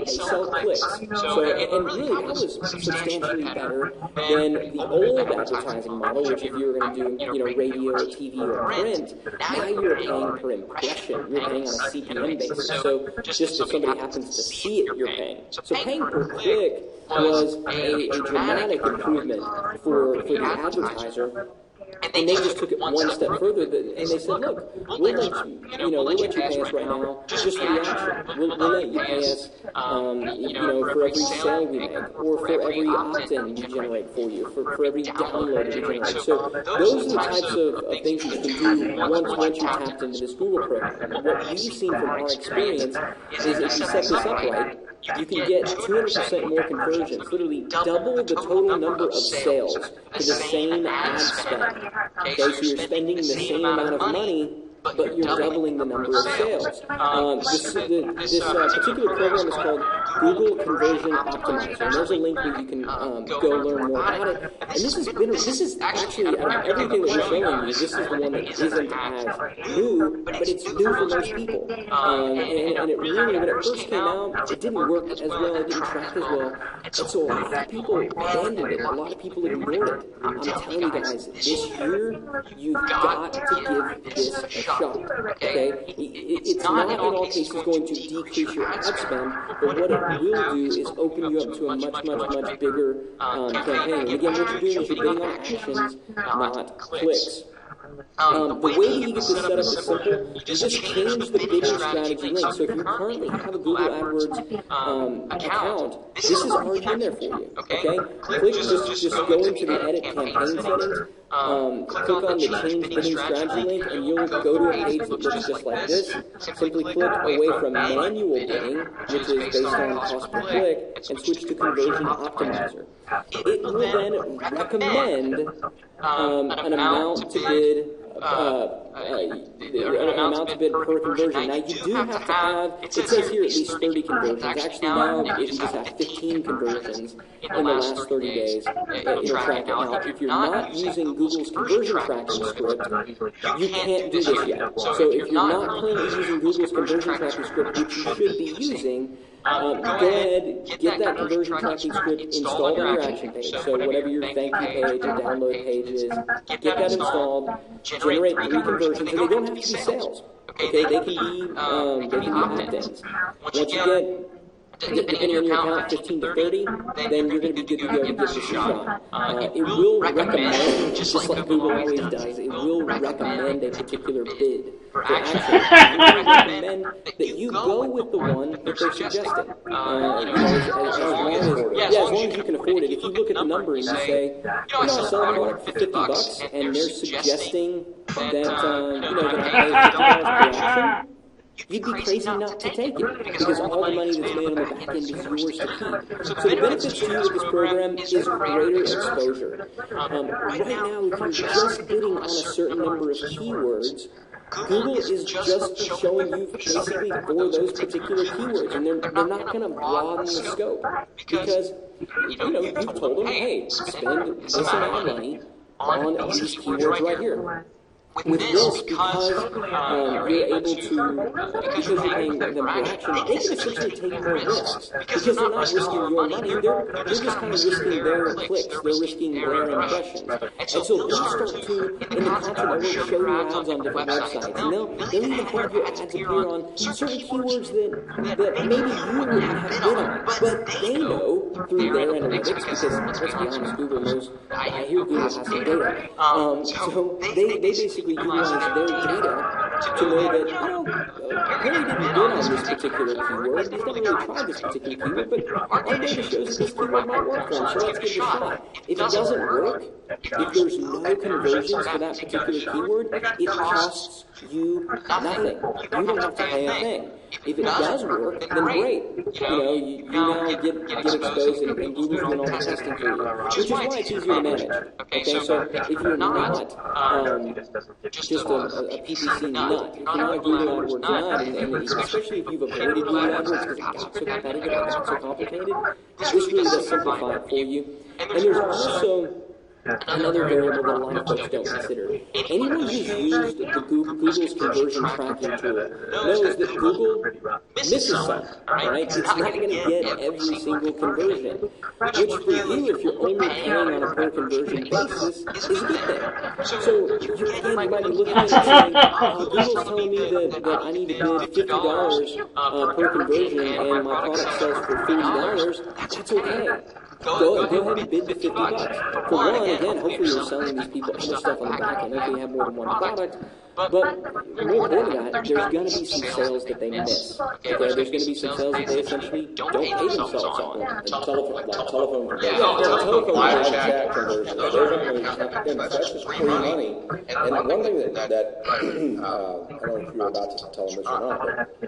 sell clicks. So, and really, that was substantially better than the old advertising model, which if you were going to do, radio or TV or print, now you're paying per impression. You're paying on a CPM basis. So just if somebody happens to see it, you're paying. So paying per click was a dramatic improvement for the advertiser. And they just took it one step further, and they said, look, we'll let you, we'll let you pay us right now just for the action. We'll let you pay us, for every sale we make, or for every opt-in we generate for you, for every download we generate. So those are the types of things that you can do once you're tapped into this Google program. What we've seen from our experience is if you set this up right, you can get 200% more conversions, literally double the total number of sales for the same ad spend. Okay, so you're spending the same amount of money, but you're doubling the number of sales. This particular program is called Google Conversion Optimizer, and there's a link where you can go learn more about it. And this is actually, out of everything that we're showing you, this is the one that isn't as new, but it's new for most people. And it really, when it first came out, it didn't work as well, it didn't track as well. And so a lot of people abandoned it, a lot of people ignored it. I'm telling you guys, this year, you've got to give this a shot. Okay? It's not in all cases going to decrease your ad spend, but what it will do is open you up to a much bigger campaign. And again, what you're doing is you're bidding on actions, not clicks. The way that you get this set up is simple. You just change the bidding strategy link. So if you currently have a Google AdWords account, this is already in there for you. Okay? Click, just go into the edit campaign settings, click on the change bidding strategy link, and you'll go to a page that looks just like this. Simply click away from manual bidding, which is based on cost per click, and switch to conversion optimizer. It will then recommend an amount to bid per conversion. Now you do have to have, it says here at least 30 conversions. Actually now, if you just have 15 conversions in the last 30 days, it'll track it. Now, if you're not using Google's conversion tracking script, you can't do this yet. So if you're not currently using Google's conversion tracking script, which you should be using, go ahead, get that conversion tracking script installed on your action page. So whatever your thank you page and download page is, get that installed, generate 3 conversions, and they don't have to be sales. Okay, they can be opt-ins. Once you get, depending on your account, 15 to 30, then you're going to be good to go to give this a shot. It will recommend, just like Google always does, it will recommend a particular bid for action. It will recommend that you go with the one that they're suggesting. As long as you can afford it. If you look at the number and you say, I'm selling it for $50, and they're suggesting that, that I pay $50 per action, you'd be crazy not to take it, because all the money that's made on the back end is yours to keep. So the benefits to you with this program is greater exposure. Right now, if you're just bidding on a certain number of keywords, Google is just showing you basically for those particular keywords, and they're not going to broaden the scope, because you've told them, hey, spend this amount of money on these keywords right here. With this, because you're able to, because you're paying them for action, they can essentially take more risks. Because they're not risking your money, they're just kind of risking their clicks, they're risking their impressions. And so they'll start to, in the content network, show you ads on different websites. And they'll even have your ads appear on certain keywords that maybe you wouldn't have bid on. But they know through their analytics, because let's be honest, Google knows, I hear Google has some data. So they basically utilize their data to know that, Harry didn't bid on this particular keyword. He's never really tried this particular keyword, but our data shows that this keyword might work for him, so let's give it a shot. If it doesn't work, if there's no conversions for that particular keyword, it costs you nothing. You don't have to pay a thing. If it does work, then great. You now get exposed, and Google's doing all the testing for you, which is why it's easier to manage. Okay, so if you're not just a PPC nut, if you're not a Google AdWords nut, and especially if you've avoided Google AdWords because it got so competitive, it got so complicated, this really does simplify it for you. And there's also another variable that a lot of folks don't consider. Anyone who's used Google's conversion tracking tool knows that Google misses some, right? It's not going to get every single conversion, which for you, if you're only paying on a per conversion basis, is a good thing. So you might be looking at it and saying, Google's telling me that I need to bid $50 per conversion and my product sells for $30. That's okay. Go ahead and bid the $50. For one, again, hopefully you're selling these people other stuff on the back end. Hopefully you have more than one product. But more important than that, there's going to be some sales that they miss. Okay, there's going to be some sales that they essentially don't pay themselves on. And telephone live chat conversions. That's just free money. And one thing that I don't know if you're about to tell them this or not,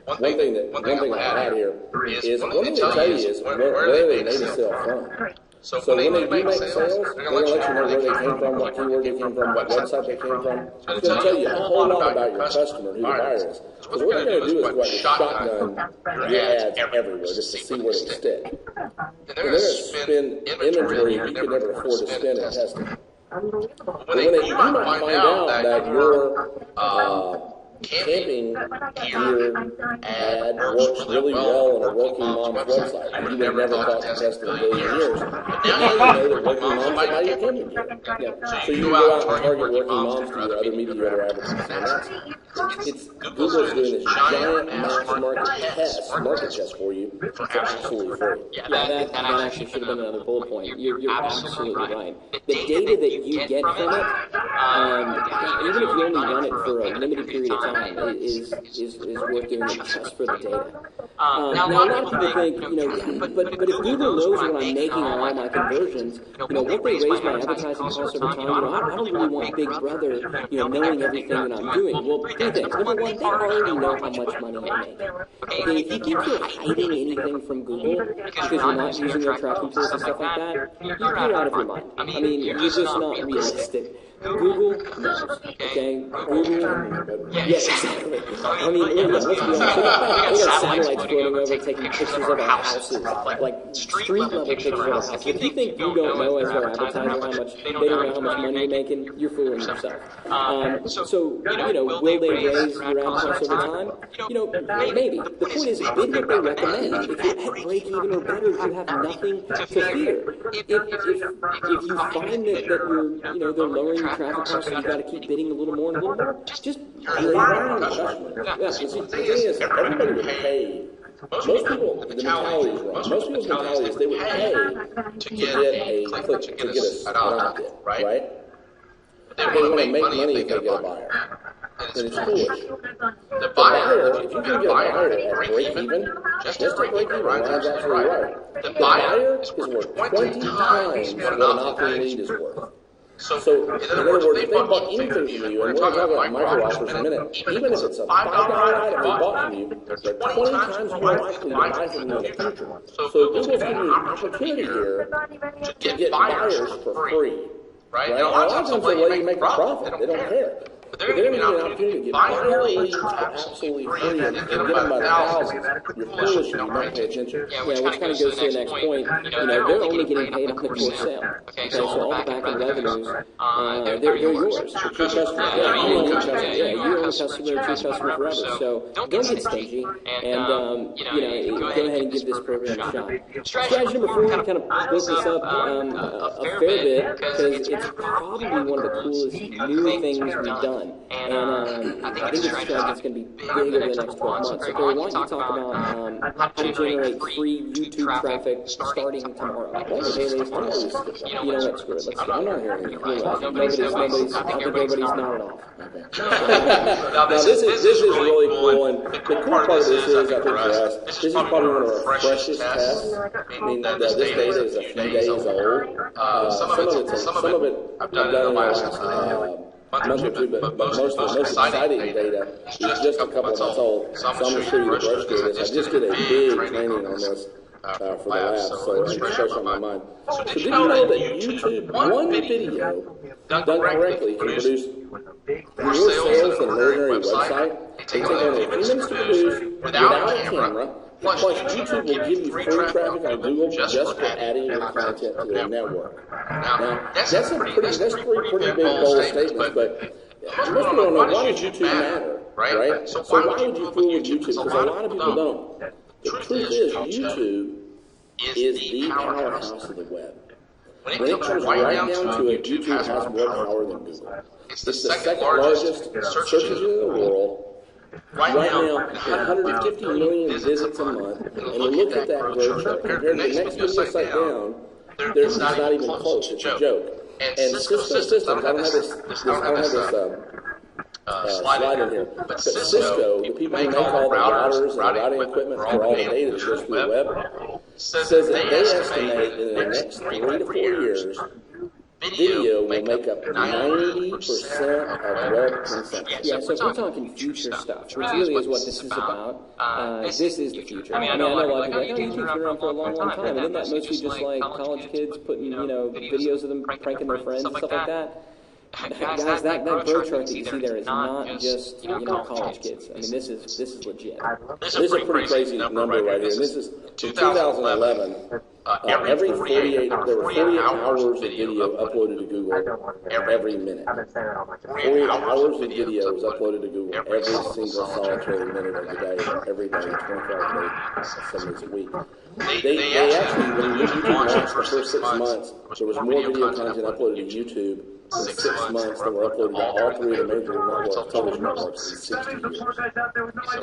but one thing I had here is one thing they tell you is where they made a sale from. So when they do make sales, they're going to let you know where they came from, what keyword they came from, what website they came from. It's going to tell you a whole lot about your customer, who the buyer is. Because what they're going to do is go out and shotgun your ads everywhere just to see where they stick. And they're going to spend inventory you could never afford to spend in testing. But when you might find out that your camping gear ad works really well on a working mom's website. You would never thought to test in a billion years. But now you know that working moms buy your camping gear. So you go out and target working moms to your other media or advertising. And Google's doing this giant mass market test for you for absolutely free. Yeah, that actually should have been another bullet point. You're absolutely right. The data that you get from it, even if you only run it for a limited period of time, is worth doing it just for the data. Now, a lot of people think, but if Google knows what I'm making on all my conversions, what they raise my advertising costs over time, I don't really want Big Brother, knowing everything that I'm doing. Well, two things. Number one, they already know how much money you're making. Okay, if you think you're hiding anything from Google because you're not using their tracking tools and stuff like that, you're out of your mind. I mean, you're just not realistic. Google knows, okay? Google, yes, exactly. I mean, let's be honest, they got satellites floating over taking pictures of our houses, like street-level pictures of our houses. If you think you don't know as their advertiser how much, they don't know how much money you're making, you're fooling yourself. So, will they raise your ad costs over time? Maybe. The point is, bid what they recommend. If you're at break-even or better, you have nothing to fear. If you find that you're, they're lowering your traffic costs and you got to keep bidding a little more and a little more, just you're around the customer. Yeah, the thing is, everybody would pay. Most people, the mentality is wrong. Most people's mentality is they would pay to get a click, to get an outlet, right? They want to make money if they get a buyer. And it's foolish. The buyer, if you can get a buyer at break even, just at break even, Ryan's absolutely right. The buyer is worth 20 times what an opt-in lead is worth. So, in other words, if they bought anything from you, and we're going to talk about micro offers in a minute, even if it's a $5 item they bought from you, they're 20 times more likely to buy from you in the future. So Google's giving you an opportunity here to get buyers for free. Right? And a lot of times they'll let you make a profit. They don't care. But they're going to give you an opportunity to get buyer leads for absolutely free and get them by the thousands. You're foolish if you don't pay attention. Yeah, which kind of goes to the next point. They're only getting paid on the core sale. Okay, so all the back-end revenues, they're yours. It's your customer. You own a customer, true customer forever. So don't get stingy, and go ahead and give this program a shot. Strategy number 4, we kind of built this up a fair bit because it's probably one of the coolest new things we've done. And I think this strategy is going to be big over the next 12 months. So Barry, why don't you talk about how to generate free YouTube traffic starting tomorrow? What? You know what, screw it. Let's go. I'm not hearing you. Nobody's nodded off. Now this is really cool, and the cool part of this is, I think for us, this is probably one of our freshest tests. I mean, this data is a few days old. Some of it I've done in the last month or two, but most exciting data is just a couple of months old. So I'm going to show you the brush through this. I just did a big training on this for the lab, so it's fresh on my mind. So did you know that YouTube, one video done correctly, can produce more sales than an ordinary website? They take only a few minutes to produce without a camera. Plus, YouTube will give you free traffic on Google just for adding your content to their network. Now, that's three pretty big bold statements, but most people don't know, why does YouTube matter, right? So why would you fool with YouTube? Because a lot of people don't. The truth is, YouTube is the powerhouse of the web. When it comes right down to it, YouTube has more power than Google. It's the second largest search engine in the world. Right now, 150 million visits a month, and look at that growth chart. Compared to the next biggest site down, it's not even close. It's a joke. And Cisco systems, I don't have this slide in here, but Cisco, the people who make all the routers and routing equipment for all the data that goes through the web, says that they estimate that in the next 3 to 4 years, video will make up 90% of web consumption. Yeah, so if we're talking future stuff, which really is what this is about, this is the future. I mean, I know a lot of people are like, oh, YouTube's been around for a long, long time. And isn't that mostly just like college kids putting, videos of them pranking their friends and stuff like that? Guys, that bird chart that you see there is not just, college kids. I mean, this is legit. This is a pretty crazy number right here. And this is 2011. Every 48, there were 48 hours of video uploaded to Google every minute. 48 hours of video was uploaded to Google every single solitary minute of the day, every day, 24 hours a day, 7 days a week. They actually, when YouTube launched the first 6 months, there was more video content uploaded to YouTube in 6 months that were uploaded to all 3 of the major networks, television networks in 60 years.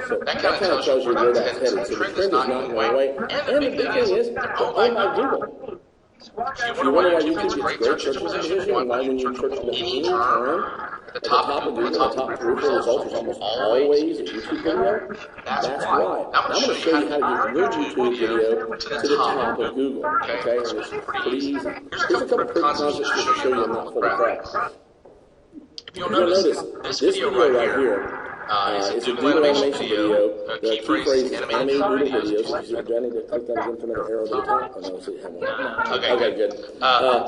So that kind of tells you where that's headed. So the trend is not going away. And the big thing is, owned by Google. If you wonder why YouTube gets great search position and why when you search for any term, at the top of Google, the top 3 or 4 results is almost always a YouTube video. That's why. Now I'm going to show you how to get your YouTube video to the top of Google. Okay, and it's pretty easy. Here's a couple of concepts just to show you I'm not full of crap. If you'll notice, this video right here is a doodle animation video. The key phrase is animated doodle videos. Do I need to click that again for another arrow to the top? Oh, no, so you have one. Okay, good.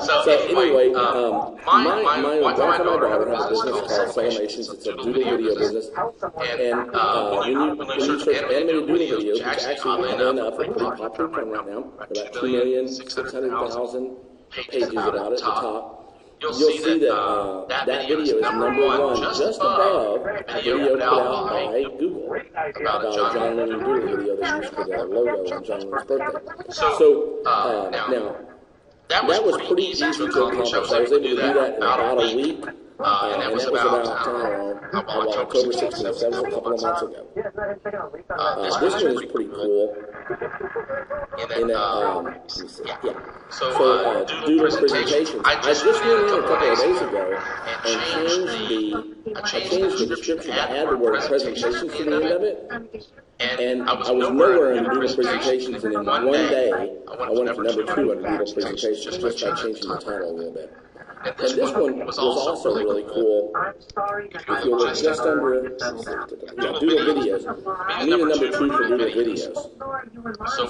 So anyway, my wife and my daughter have a business called Cellmations. It's a doodle video business. And when you search animated doodle videos, which actually have been up a pretty popular trend right now, about 2,600,000 pages about it at the top. You'll see that that video is #1, just above a video put out by Google about a John Lennon doodle video they used for their logo on John Lennon's birthday. So now, that was pretty easy to accomplish. I was able to do that in about a week. And that was about October 16th. That was a couple of months ago. This one is pretty cool. In that, So, doodle presentations. I just went in a couple of days ago and changed the description to add the word presentations to the end of it. And I was nowhere in doodle presentations, and in one day, I went up to #2 under doodle presentations just by changing the title a little bit. And this one was also really cool. If you'll look just under doodle videos, meaning #2 for doodle videos.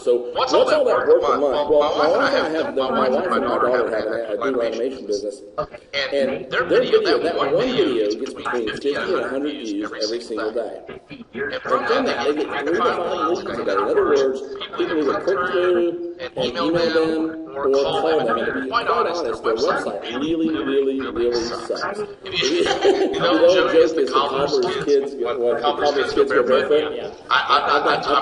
So what's all that worth a month? Well, my wife and my daughter have a doodle animation business, and their video, that one video, gets between 50 and 100 views every single day. And from that, they get 3 to 5 leads a day. In other words, people either click through and email them or call them. And to be quite honest, their website really sucks. You know, the joke is the cobbler's kids go barefoot. I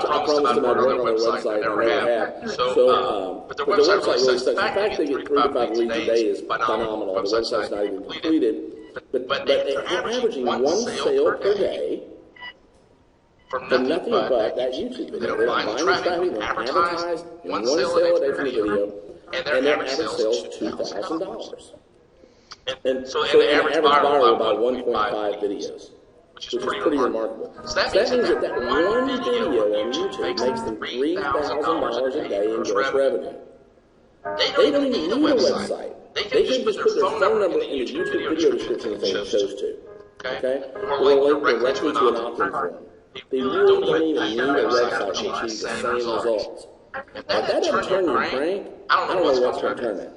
promised them I'd work on their website, and I never have. So, but their website really sucks. The fact they get 3 to 5 leads a day is phenomenal. The website's not even completed. But they're averaging 1 sale per day for nothing but that YouTube video. They're buying traffic, they're advertised, 1 sale a day from the video, and their average sale is $2,000. And so the average buyer will buy 1.5 videos, which is pretty remarkable. So that means that one video on YouTube makes them $3,000 a day in gross revenue. They don't even need a website. They can just put their phone number in the YouTube video description if they chose to. Okay? Or link directly to an opt-in form. They really don't even need a website to achieve the same results. If that doesn't turn your crank, I don't know what's going to turn it.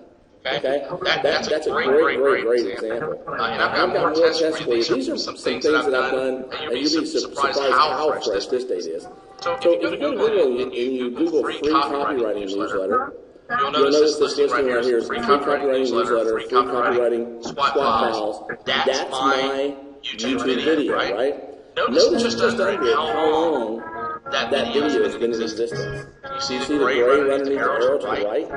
Okay? That's a great example. And I've got more tests for you. These are some things that I've done, and you'll be surprised how fresh this date is. So if you go to Google and you Google free copywriting newsletter, you'll notice this listing right here is free copywriting newsletter, free copywriting squat files. That's my YouTube video, right? Notice just under how long that video has been in existence. You see the gray underneath the arrow to the right?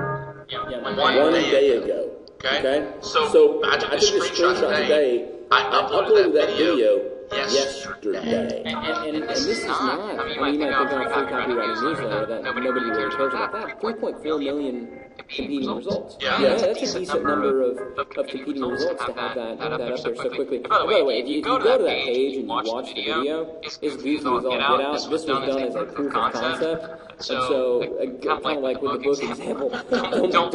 1 day ago. Okay? So I took a screenshot today. I uploaded that video yesterday. And this is not, I mean, you might think on a free copywriting newsletter that nobody really cares about that. 3.4 million competing results. Yeah, that's a decent number of competing results to have that up there so quickly. By the way, if you go to that page and you watch the video, it's goofy as all get out. This was done as a proof of concept. And so, kind of like with the book example, don't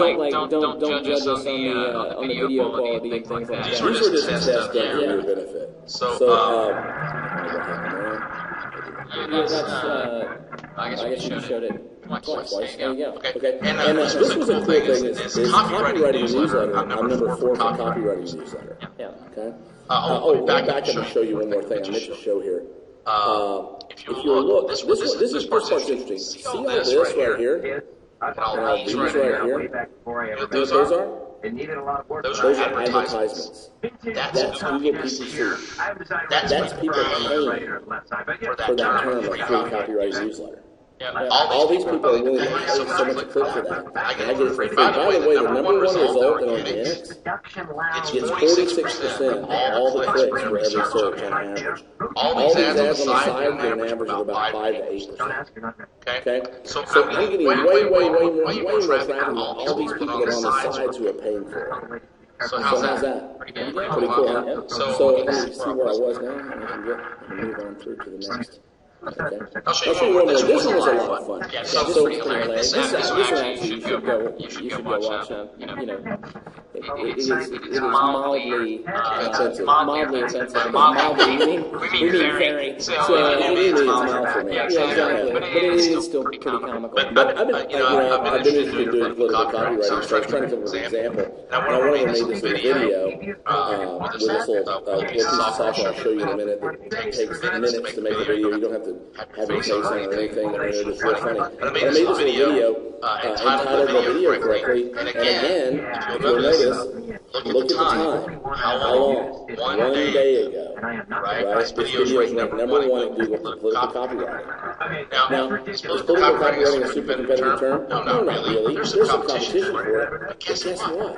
judge us on the video quality and things like that. These were just tests done for your benefit. I guess you showed it twice. There you go. Okay. And this was a cool thing is copywriting newsletter. I'm number 4 for copywriting newsletter. Yeah. Okay. Back up and show you one more thing. I meant to show here. If you look, this part's interesting. See all this right here? And all these right here? You know what those are? Those are advertisements. That's Google PPC. That's people paying for that term of free copywriting newsletter. All these people are willing to pay so much to click for that. And I get it for free. By the way, the number 1 result in organics gets 46% of all the clicks for every search on average. All these ads on the side get an average of about 5 to 8%. Okay? So I'm getting way more traffic than all these people that are on the sides who are paying for it. So how's that? Pretty cool, huh? So let me see where I was now, and I can move on through to the next. Okay. I'll show you one more. This one was a lot of fun. Yeah, so pretty hilarious. This one actually you should go watch. It is mildly offensive. Mildly, we mean very. So it is mild for me. Yeah, exactly. But it is still pretty comical. But I've been interested in doing political copywriting, so I was trying to come up with an example. And I wanted to make this little video with this little piece of software I'll show you in a minute. It takes minutes to make a video. You don't have to have your face on or anything, or it's real funny. But I made this little video entitled the video correctly, and again, if you'll notice, look at the time. How long? 1 day ago. Right? This video is ranked number 1 at Google for political copywriting. Now, is political copywriting a super competitive term? No, not really. There's some competition for it. But guess what?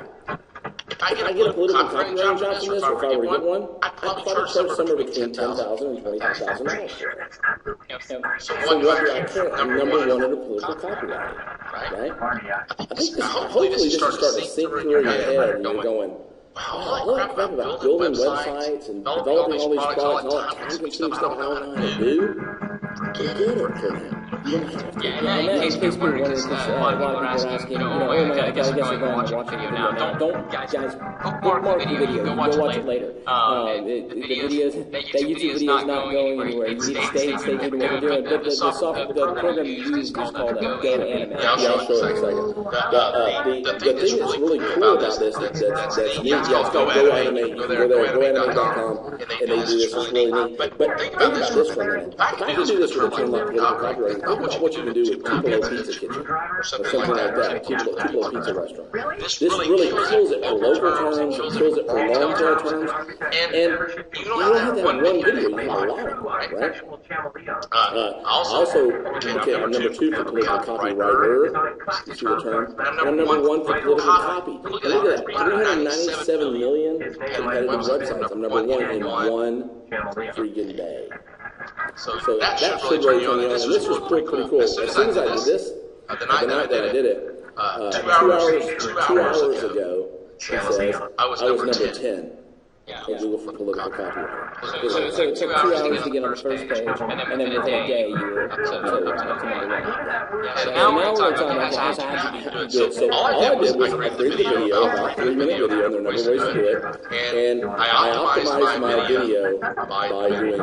If I get a political copywriting job from this, or if I were to get one, I'd probably charge somewhere between $10,000 and $25,000 for it. So what do I care? I'm number 1 in the political copywriting, right? I think hopefully this is starting to sink through your head, and you're going, wow, all that crap about building websites and developing all these products and all that time-consuming stuff I don't know how to do. Forget it for now. You don't have to. And that is basically what it is. A lot of people are asking, oh my God, I guess they're going watching the video now. Don't, guys, bookmark the video. Go watch it later. The YouTube video is not going anywhere. You need to stay tuned to what we're doing. But the program you use is called Go Animate. Yeah, I'll show it in a second. The thing that's really cool about this that's neat, it's called Go Animate. You can go there, goanimate.com, and they do this. It's really neat. But think about this for a minute. If I could do this with a term like political copywriting, think about what you can do with Tupelo Pizza Kitchen or something like that, Tupelo Pizza Restaurant. This really kills it for local terms, it kills it for long-tail terms, and you don't have to have one video, you have a lot of them, right? Also, okay, I'm number 2 for political copywriter, you see the term, and I'm number 1 for political copy. Look at that, 397 million competitive websites. I'm number 1 in 1 freaking day. So that should really turn me on. And this was pretty cool. As soon as I did this, the night that I did it, 2 hours ago, it says I was number 10 on Google for political copywriting. So it took 2 hours to get on the first page, and then within a day you were to number 1. So now we're talking about how to do it. So all I did was I created a video, about a 3-minute video, and there are a number of ways to do it. And I optimized my video by doing,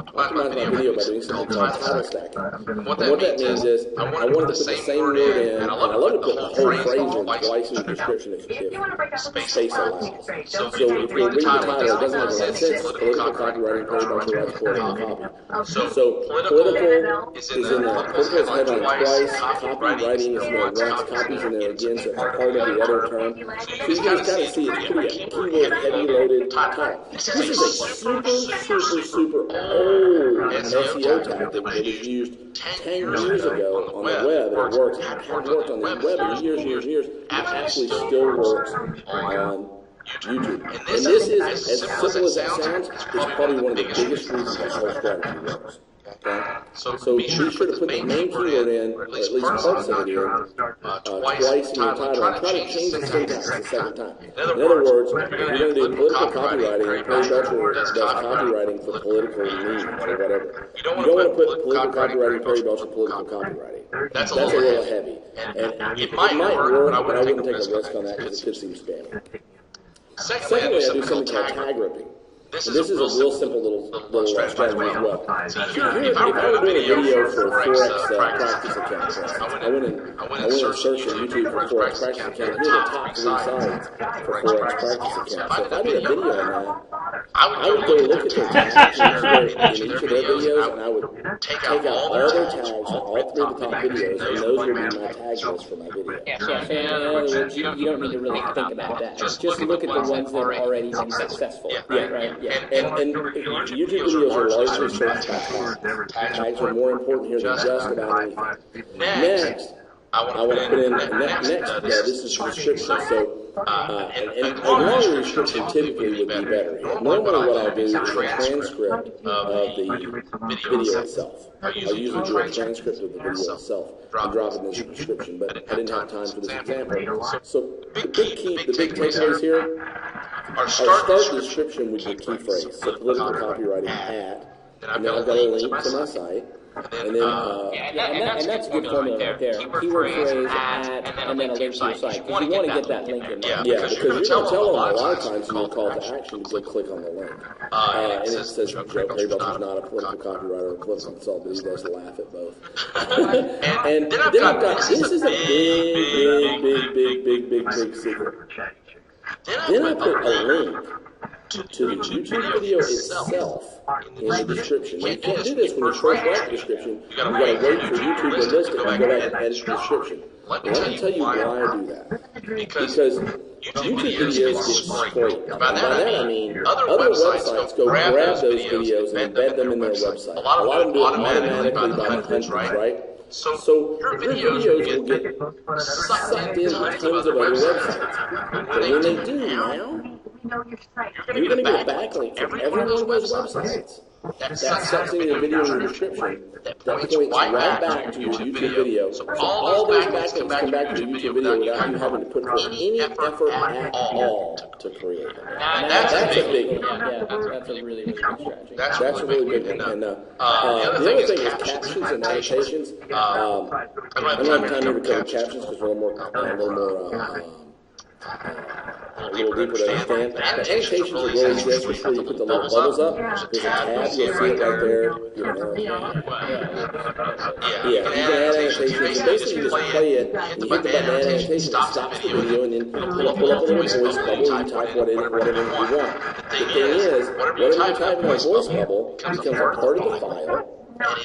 optimized my video by doing something called title stacking. And what that means is I wanted to put the same word in, and I love to put the whole phrase in twice in the description if space allows. So if you read the title, it doesn't make a lot of sense. Political copywriting, paid by rights, political copy. So political is in there. Political is headlined twice. Copywriting is in there once. Copies in there again, so it's part of the other term. So you guys kind of see it's pretty a keyword heavy loaded title. This is a super old SEO tactic that was used 10 years ago on the web, and it worked on the web for years. It actually still works on YouTube. And this is, as simple as that sounds, is probably one of the biggest reasons this whole strategy works. Okay? So be sure to put the main keyword in, or at least parts of it in, twice in your title, and try to change the syntax the second time. In other words, if you're going to do political copywriting, Perry Belcher does copywriting for political means or whatever. You don't want to put political copywriting, Perry Belcher political copywriting. That's a little heavy. And it might work, but I wouldn't take a risk on that because it could seem spammy. Secondly, I do something called tag ripping. And this is a real simple little strategy as well. If I were doing a video for a Forex practice account, I went and searched on YouTube for Forex practice account. Here are the top 3 sites for Forex practice accounts. So if I did a video on that, I would go look at their tags in each of their videos, and I would take out all their tags for all 3 of the top videos, and those would be my tag list for my video. Yeah, so in other words, you don't need to really think about that. Just look at the ones that are already been successful. Yeah, right. Yeah. And YouTube videos are largely searched by tags. Tags are more important here than just about anything. Next, I want to put in this is description. So, and a longer description typically would be better. Normally, what I'll do is a transcript of the video itself. I'll usually do a transcript of the video itself and drop it in the description, but I didn't have time for this example. So, the big takeaways here. Our start description would be key phrase. So, political copywriting at, and then I've got a link to my site. And then, and that's a good formula right there. Keyword phrase, at, and then a link to your site. Because you want to get that link in there. Yeah, because you're going to tell them a lot of times in your call to action to go click on the link. And it says Joe Perry Belcher's not a political copywriter or a political consultant, but he does laugh at both. And then I've got, this is a big secret. Then I put a link to the YouTube video itself in the description. Now, you can't do this when you first write the description. You've got to wait for YouTube to list it and go back and edit the description. Let me tell you why I do that. Because YouTube videos get scraped. By that I mean other websites go grab those videos and embed them in their website. A lot of them do it automatically by hundreds, right? So your videos will get sucked into tons of other websites. But when they do now, you're going to get backlinks from every one of those websites. That sucks into your video in the description. That points right back to your YouTube video. So all those backlinks come back to your YouTube video without you having to put forth any effort at all to create them. That's a big one. Yeah, that's a really good strategy. That's a really big one. And the other thing is captions and annotations. I don't have time here to cover captions because we're a little deeper to understand. But annotations are really just before you put the little bubbles up. There's a tab, you'll see it right there. You can add annotations. And basically you just play it, and you hit the button add annotation, it stops the video, and then pull up a little voice bubble, and you type whatever you want. The thing is, whatever you type in a voice bubble becomes a part of the file,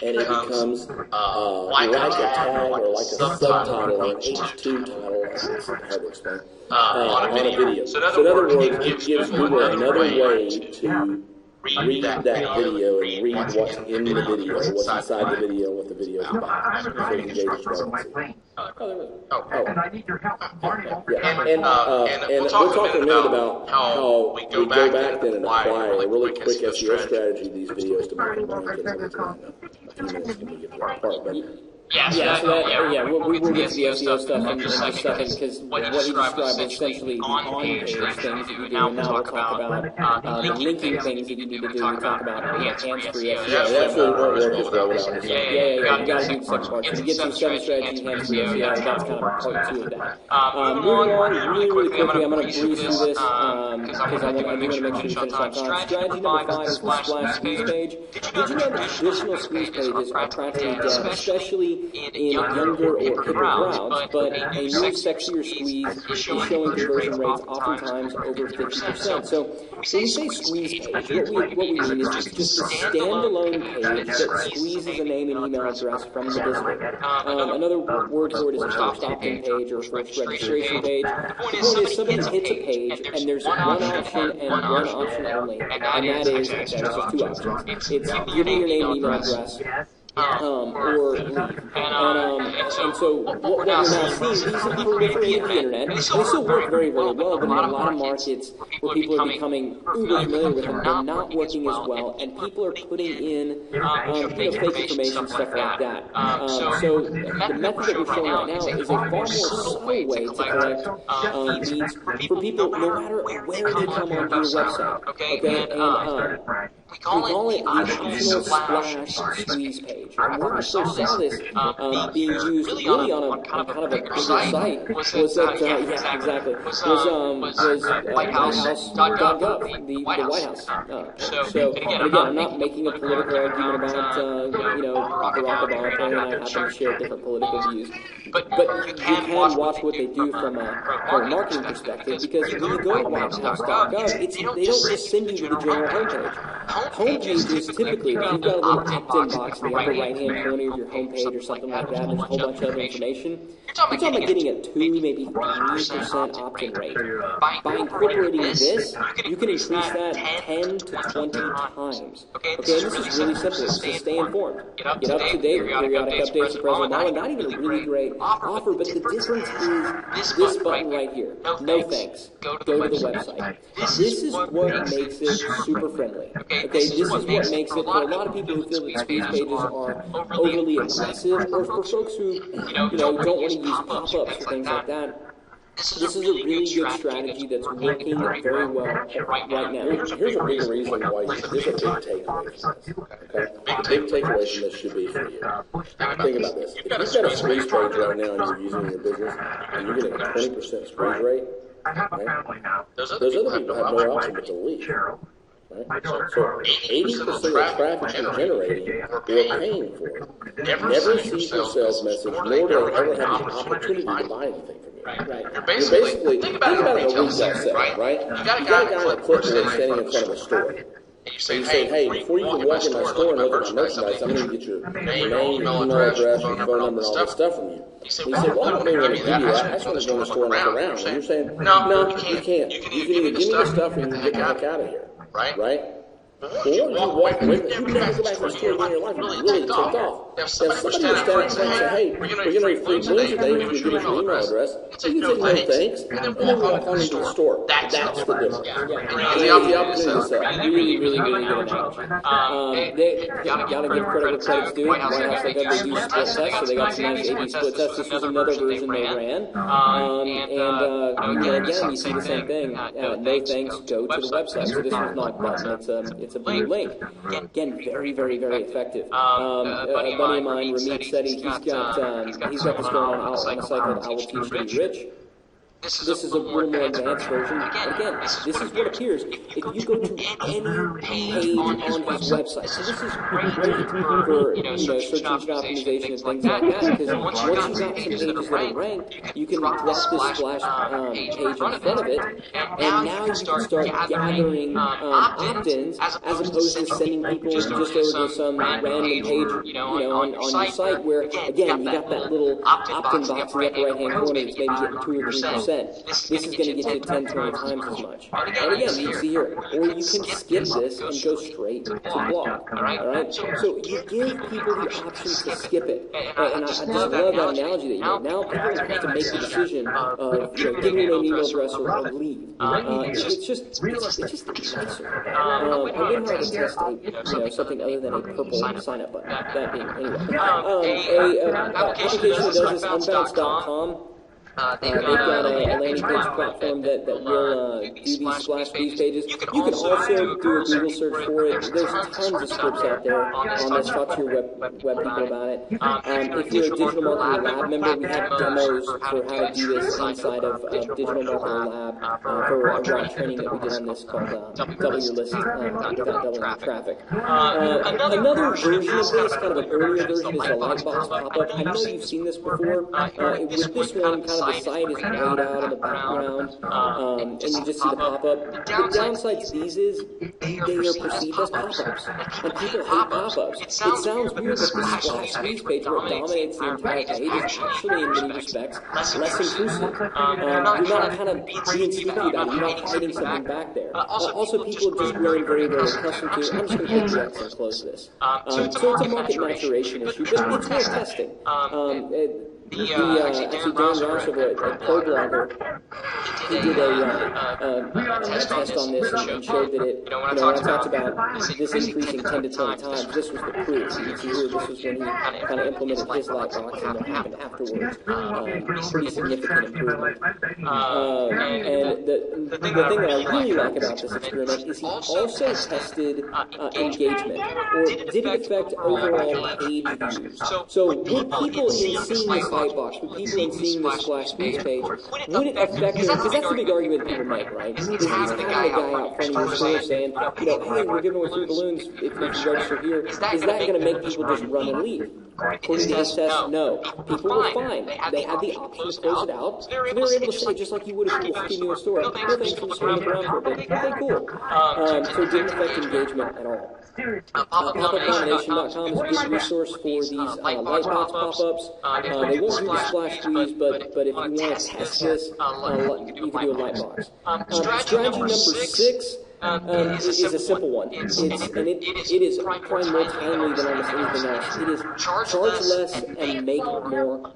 and it becomes like a tag or like a subtitle or an H2 title, it's hard to explain, on a video. So in other words, it gives Google another way to read that video and read what's in the video, what's inside the video, what the video is about. So it engages relevancy. And I need your help. And we'll talk in a minute about how we go back then and apply a really quick SEO strategy to these videos to make them rank in a few minutes when we get to that part. But we'll get to the SEO stuff in just a second, because what he described was essentially the on-page things that you do. Now we'll talk about the linking things that you need to do. We'll talk about hands-free SEO. That's what won't work as well without this. You got to do the second part. So to get to the second strategy, hands-free SEO, that's kind of part 2 of that. Moving on really quickly, I'm going to breeze through this because I do want to make sure we finish on time. Strategy number 5 is the splash squeeze page. Did you know that traditional squeeze pages are practically dead, especially in younger or hipper crowds, but a new sexier squeeze is showing conversion rates oftentimes over 50%. So when we say squeeze page, what we mean is just a standalone page that squeezes a name and email address from the visitor. Another word for it is a first opt-in page or a first registration page. The point is somebody hits a page and there's one option and one option only, and that is just 2 options. It's give me your name and email address, or leave. And so what we're now seeing, these have proliferated the internet. They still work very, very well, but in a lot of markets where people are becoming uber familiar with them, they're not working as well, and people are putting in fake information, stuff like that. So the method that we're showing right now is a far more subtle way to collect leads for people no matter where they come onto your website. Okay, and we call it the optional splash squeeze page. And where I first saw this being used really on kind of a bigger site was that, whitehouse.gov, the White House. So, and again, I'm not making a political argument about, Barack Obama, and I happen to share different political views. But you can watch what they do from a marketing perspective, because when you go to whitehouse.gov, they don't just send you to the general homepage. Homepages typically, if you've got a little opt-in box in the upper right-hand corner of your homepage or something like that, there's a whole bunch of other information. You're talking about getting a 2, maybe 3% opt-in rate. By incorporating this, you can increase that 10 to 20 times. Okay, and this is really simple. It's to stay informed. Get up to date with periodic updates of President Obama. Not even a really great offer, but the difference is this button right here. No thanks. Go to the website. This is what makes it super friendly. Okay, this is what makes it, for a lot of people who feel that squeeze pages are overly aggressive, or for folks who, don't want to use pop-ups or things like that, this is a really good strategy that's working very well right now. Here's a big reason why, here's a big takeaway from this, okay? Big takeaway from this should be for you. Think about this. If you've got a squeeze page right now and you're using it in your business, and you're getting a 20% squeeze rate, right? Those other people have no option but to leave. Right? So 80% of the traffic you're generating, you're paying for. Never sees your sales message, nor do they ever have the opportunity to buy anything from you. Right? You're basically, think about it as a retail set, right? You got a guy in a clipboard standing in front of a store. And you say, hey, before you can walk in my store and look at my merchandise, I'm going to get your name, your email address, your phone number, and all this stuff from you. And you say, well, I don't really want to do that. I just want to go in the store and look around. And you're saying, no, you can't. You can either give me the stuff or you can get the heck out of here. Right? Or you walk away, you never go back to the store again in your life, you really ticked off. If somebody was standing up and say, hey, we're going to have free balloons today if you give us your email address, you can say no thanks, and then walk on into the store. That's the difference. And the opportunity to sell. Really good analogy. Gotta give credit where credit's due. White House, they do split tests, so they got some nice A/B split tests. This was another version they ran. Again, you see the same thing. No thanks, go to the website. So this was not button, it's a blue link. Again, very, very, very effective. A buddy of mine, Ramit, said he's got this going on a site called I Will Teach You to Be Rich. This is a little more advanced version. Again, this is what appears if you go to any page on his website. So this is great for search engine optimization and things like that, because once you've got some pages that are ranked, you can drop this splash page in front of it, and now you can start gathering opt-ins as opposed to sending people just over to some random page on your site where, again, you got that little opt-in box in the upper right-hand corner that's maybe getting 2 or 3%. This is going to get you 10, 20 times as much. And again, you can see here, or you can skip this and go straight to blog. All right? So you give people the option to skip it. And I just love that analogy that you made. Now people have to make the decision of giving me an email address or leave. It's just nicer. I wouldn't have to test something other than a purple sign-up button. That being anyway. An application that does this, unbounce.com. They've got a landing page platform that will do these splash page pages. You can also do a Google search for it. There's tons of scripts out there on this. Talk to your web people about it. If you're a Digital Marketer Lab member, we have demos for how to do this inside of Digital Marketer Lab for a raw training that we did on this called Double Your List without doubling your traffic. Another version of this, kind of an earlier version, is the Lightbox pop-up. I know you've seen this before. With this one, kind of the site is grayed out in the background, and you just see the pop-up. The downside to these is they are perceived as pop-ups, and people hate pop-ups. It sounds weird, but the splash squeeze page where it dominates the entire page is actually, in many respects, less intrusive. You're not kind of being sneaky about it. You're not hiding something back there. Also, people have just grown very, very accustomed to, I'm just going to click X and close this. So it's a market maturation issue, but it's worth testing. Actually, Dan Ross over at ProBlogger, he did a test on this and showed that it, when I talked about this increasing 10 to 20 times, this was the proof. You can see here, this was when he kind of implemented his Lightbox and what happened afterwards. Pretty significant improvement. And the thing that I really like about this experiment is he also tested engagement, or did it affect overall page views? So would people in seeing this Lightbox, would people in seeing this splash speech page, would it affect their, because that's the big argument people make, right? Is he's having a guy out front of your store saying, hey, we're giving away free balloons if you register here. Is that going to make people just run and leave? According to his test, no. People were fine. They had the option to close it out. So they were able to say, just like you would if you walked into a store, no thanks, we're just going to look around for a bit. Okay, cool. So it didn't affect engagement at all. Popupdomination.com is a good resource for these Lightbox pop-ups. They won't do the splash squeeze, but if you want to test this, you can do a Lightbox. Strategy number 6 is a simple one. It is probably more timely than almost anything else. It is charge less and make more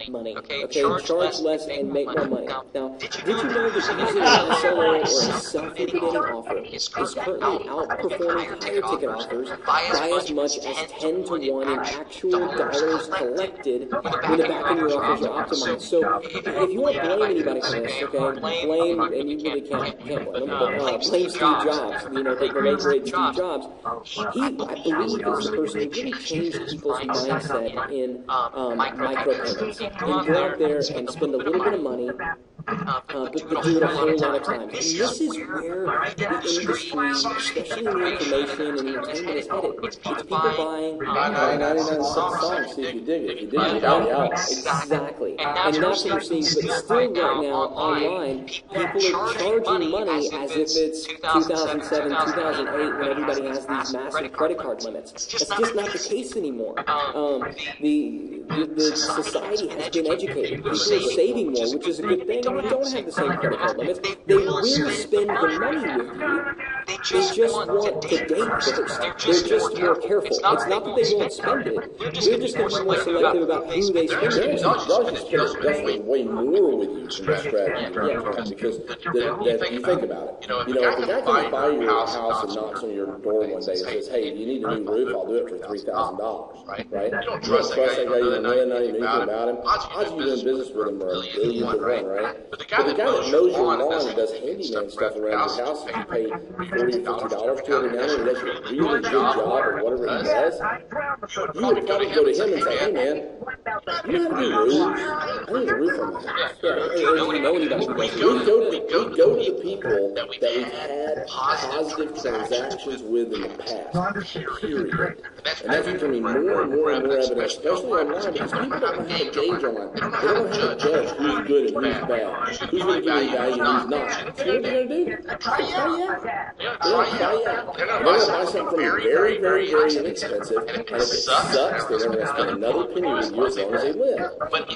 money. Okay, charge less and make more money. Now, did you know that using an SLO or a self-liquidating offer is currently outperforming higher ticket offers by as much as 10 to 1 in actual dollars collected when the back end of your offers are optimized? So if you want to blame anybody for this, okay, blame, and you really can't blame them, but blame Steve Jobs. The late great Steve Jobs, he, I believe, is the person who really changed people's mindset in micropayments. And go out there and spend a little bit of money, but do it a whole lot of times. And this is where the industry, especially in the information and entertainment, is headed. It's people buying 99 songs, see if you dig it. If you dig it, you got the album. Exactly. And that's what we're seeing. But still right now, online, people are charging money as if it's 2007, 2008, when everybody has these massive credit card limits. That's just not the case anymore. The society has been educated. People are saving more, which is a good thing. They don't have the same credit card limits. They will spend the money with you. They just want the date first. They're just more careful. It's not that they won't spend it. They're just going to be more selective about who they spend it. Y'all just spend definitely way more with you than that strategy. Because you think about it. If the guy comes by your house and knocks on your door one day and says, hey, you need a new roof, I'll do it for $3,000. Right? You don't trust that guy, you don't know anything about him. Odds of you doing business with him are a billion to 1, right? But the guy that knows your lawn and does handyman stuff around your house, if you pay $40 or $50 to every now and then, and does a really good job or whatever he does, you would probably go to him and say, hey man, you know how to do roofs? I need a roof on my house. We go to the people that we've had positive transactions with in the past, period. And that's becoming more and more evident, especially online, because people don't know how to gauge online. They don't know how to judge who's good and who's bad, who's going to give you value and who's not. So what are they going to do? Try you out. They're going to buy something from you very, very, very inexpensive, and if it sucks, they're going to spend another penny with you as long as they live. But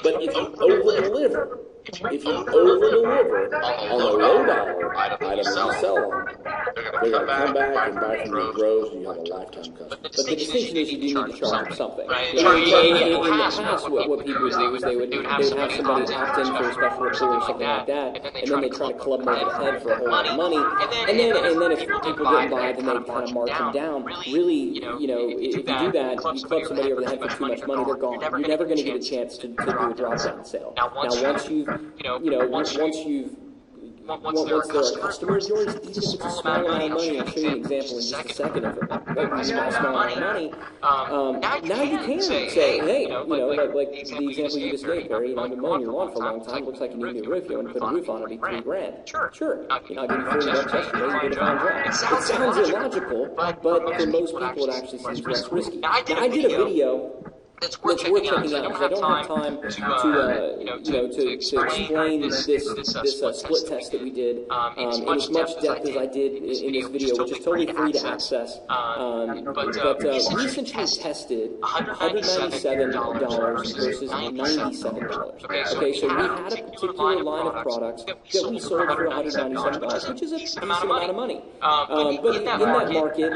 if you over-deliver, on the low dollar items you sell them, they're going to come back and buy from your grows, and you have a lifetime customer. But the distinction is you do need to charge them something. In the past, what people would do is they would have somebody opt in for a special report or something like that, and then they try to club them over the head for a whole lot of money, and then if people didn't buy, then they'd kind of mark them down. Really, if you do that, you club somebody over the head for too much money, they're gone. You're never going to get a chance to do a drop-down sale. Now, once you've once they're a customer of yours, even if it's a small amount of money, I'll show you an example in just a second of a small amount of money, now you can say, hey, like the example you just gave, Barry, I've been mowing your lawn for a long time, looks like you need a new roof, you want to put a roof on, it'll be $3,000. Sure. I'll give you $40 yesterday, you did a fine job. It sounds illogical, but for most people it actually seems less risky. Now, I did a video that's worth checking out. So I don't have time to explain this split test that we did in as much depth as I did in this video, which is totally free to access. But we essentially tested $197 versus $97. Okay, so we had a particular line of products that we sold for $197, which is a decent amount of money. But in that market,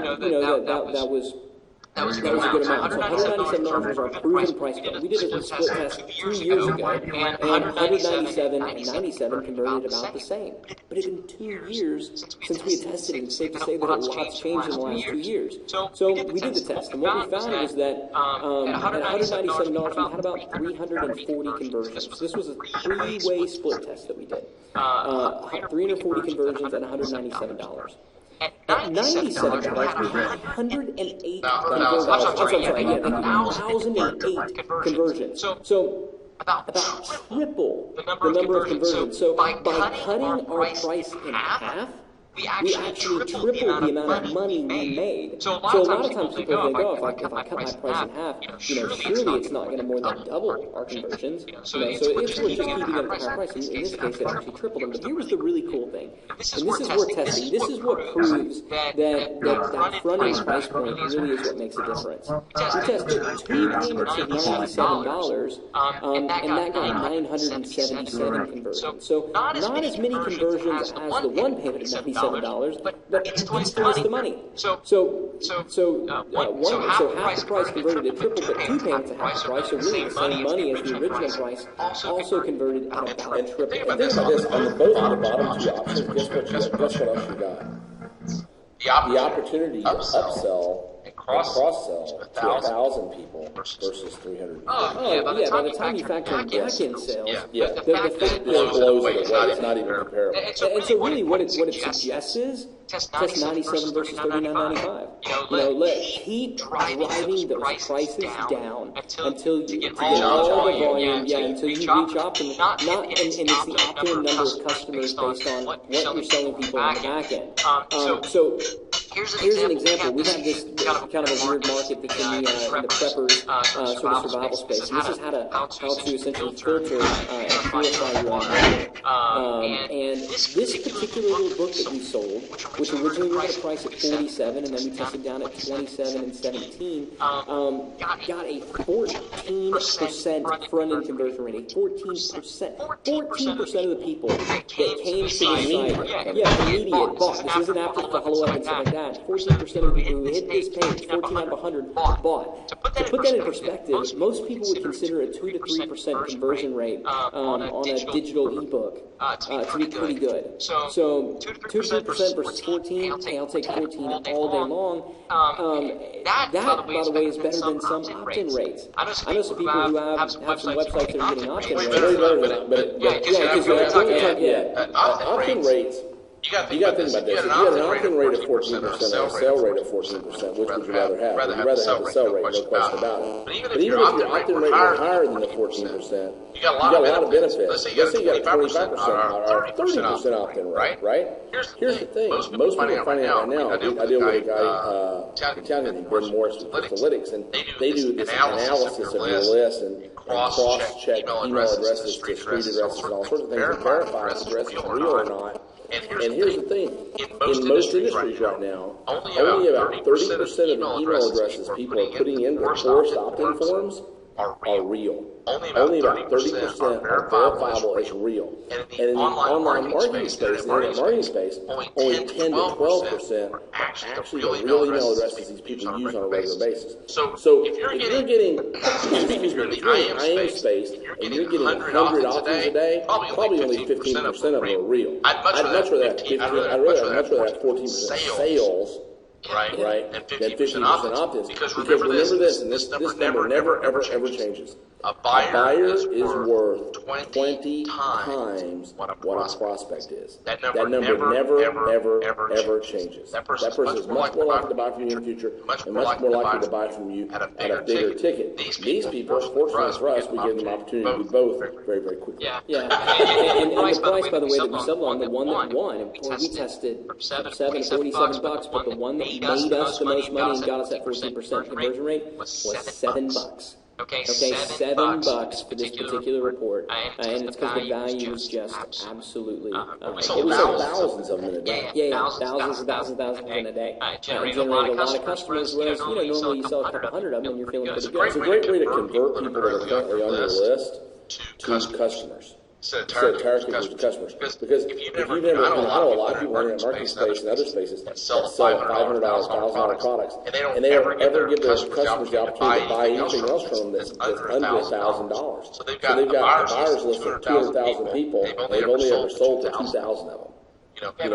that was a good amount. So $197 was our proven price point. We did a split test 2 years ago, and $197 and $97 converted about the same. But it's been 2 years since we had tested it. It's safe to say that a lot's changed in the last 2 years. So we did the test, and what we found was that at $197, we had about 340 conversions. So this was a three-way split test that we did. 340 conversions at $197. At $97, we had 108 conversions. So about triple the number of conversions. So by cutting our price in half, we actually tripled the amount of money we made. So a lot of times people think, oh, if I cut my price in half, surely it's not going to more than double our conversions. So it's worth just keeping it at a higher price. In this case, it actually tripled them. But here was the really cool thing, and this is worth testing. This is what proves that front-end price point really is what makes a difference. We tested 2 payments of $97, and that got 977 conversions. So not as many conversions as the one payment of $97. But it's twice the money. So half the price converted at triple, but 2 payments at half the price, so really the same money as the original price, also converted at about triple. And think about this, on both of the bottom 2 options, guess what else you got? The opportunity to upsell and cross-sell to 1,000 people versus 300. By the time you factor in back-end sales, the fact it blows it away. It's not even comparable. And so really what it suggests is test 97 versus 39.95. Keep driving those prices down until you get all the volume, until you reach optimum. And it's the optimum number of customers based on what you're selling people on the back end. So here's an example. We have this kind of a weird market that's in the preppers sort of survival space. And this is how to essentially filter and purify your own market. And this particular little book that we sold, which originally we had a price at $47, and then we tested down at $27 and $17, got a 14% front-end conversion rate. 14%. 14% of the people that came to the site, immediate bought. This isn't after follow-up and stuff like that. 14% of the people who hit this page, 14 out of 100, bought. To put that in perspective, most people would consider a 2 to 3% conversion rate on a digital ebook to be pretty good. So 2 to 3% versus 14, hey, I'll take 14 all day long. That, by the way, is better than some opt-in rates. I know some people who have some websites that are getting opt-in rates. Opt-in rates. You got to think about this. If you had an opt-in rate of 14% and a sale rate of 14%, which would you rather have? You'd rather have the sale rate, no question about it. But even if your opt-in rate were higher than the 14%, you got a lot of benefits. Let's say you got a 25% or 30% opt-in rate, right? Here's the thing. Most people are finding out right now. I deal with a guy in town named Ben Morris with Analytics, and they do this analysis of your list and cross-check email addresses to street addresses and all sorts of things to verify if the address is real or not. And here's the thing, in most industries right now, only about 30% of the email addresses people are putting in with forced opt-in forms are real. Only about 30% are verifiable as real. And in the online marketing space, the internet marketing space, only 10 to 12% are actually the real email addresses these people use on a regular basis. So if you're getting, if you're in the IM space, and you're getting 100 opt-ins a day, probably only 15% of them are real. I'd much rather have 14% sales, right? And 50% opt-ins. Because remember this, and this number never, ever changes. A buyer is worth 20 times what a prospect is. That number never, ever changes. That person is much more likely to buy from you in the future and much more likely to buy from you at a bigger ticket. These people, fortunately for us, we give them the opportunity to do both very, very quickly. And the price, by the way, that we settled on, the one that won, we tested for $47, but the one that made us the most money and got us that 14% conversion rate was $7. Okay, $7 for this particular report, and it's because the value was just absolutely. We sold thousands of them in a day. Yeah, thousands in a day. Generated a lot of customers, whereas normally you sell a couple hundred of them and you're feeling pretty good. It's a great way to convert people that are currently on your list to customers. Instead of targeting customers. Because if you've never, I know a lot of people in the marketing space and other spaces that sell $500, $1,000 products, and they don't ever give their customers the opportunity to buy anything else from them that's under $1,000. So they've got a buyer's list of 200,000 people, and they've only ever sold to 2,000 of them.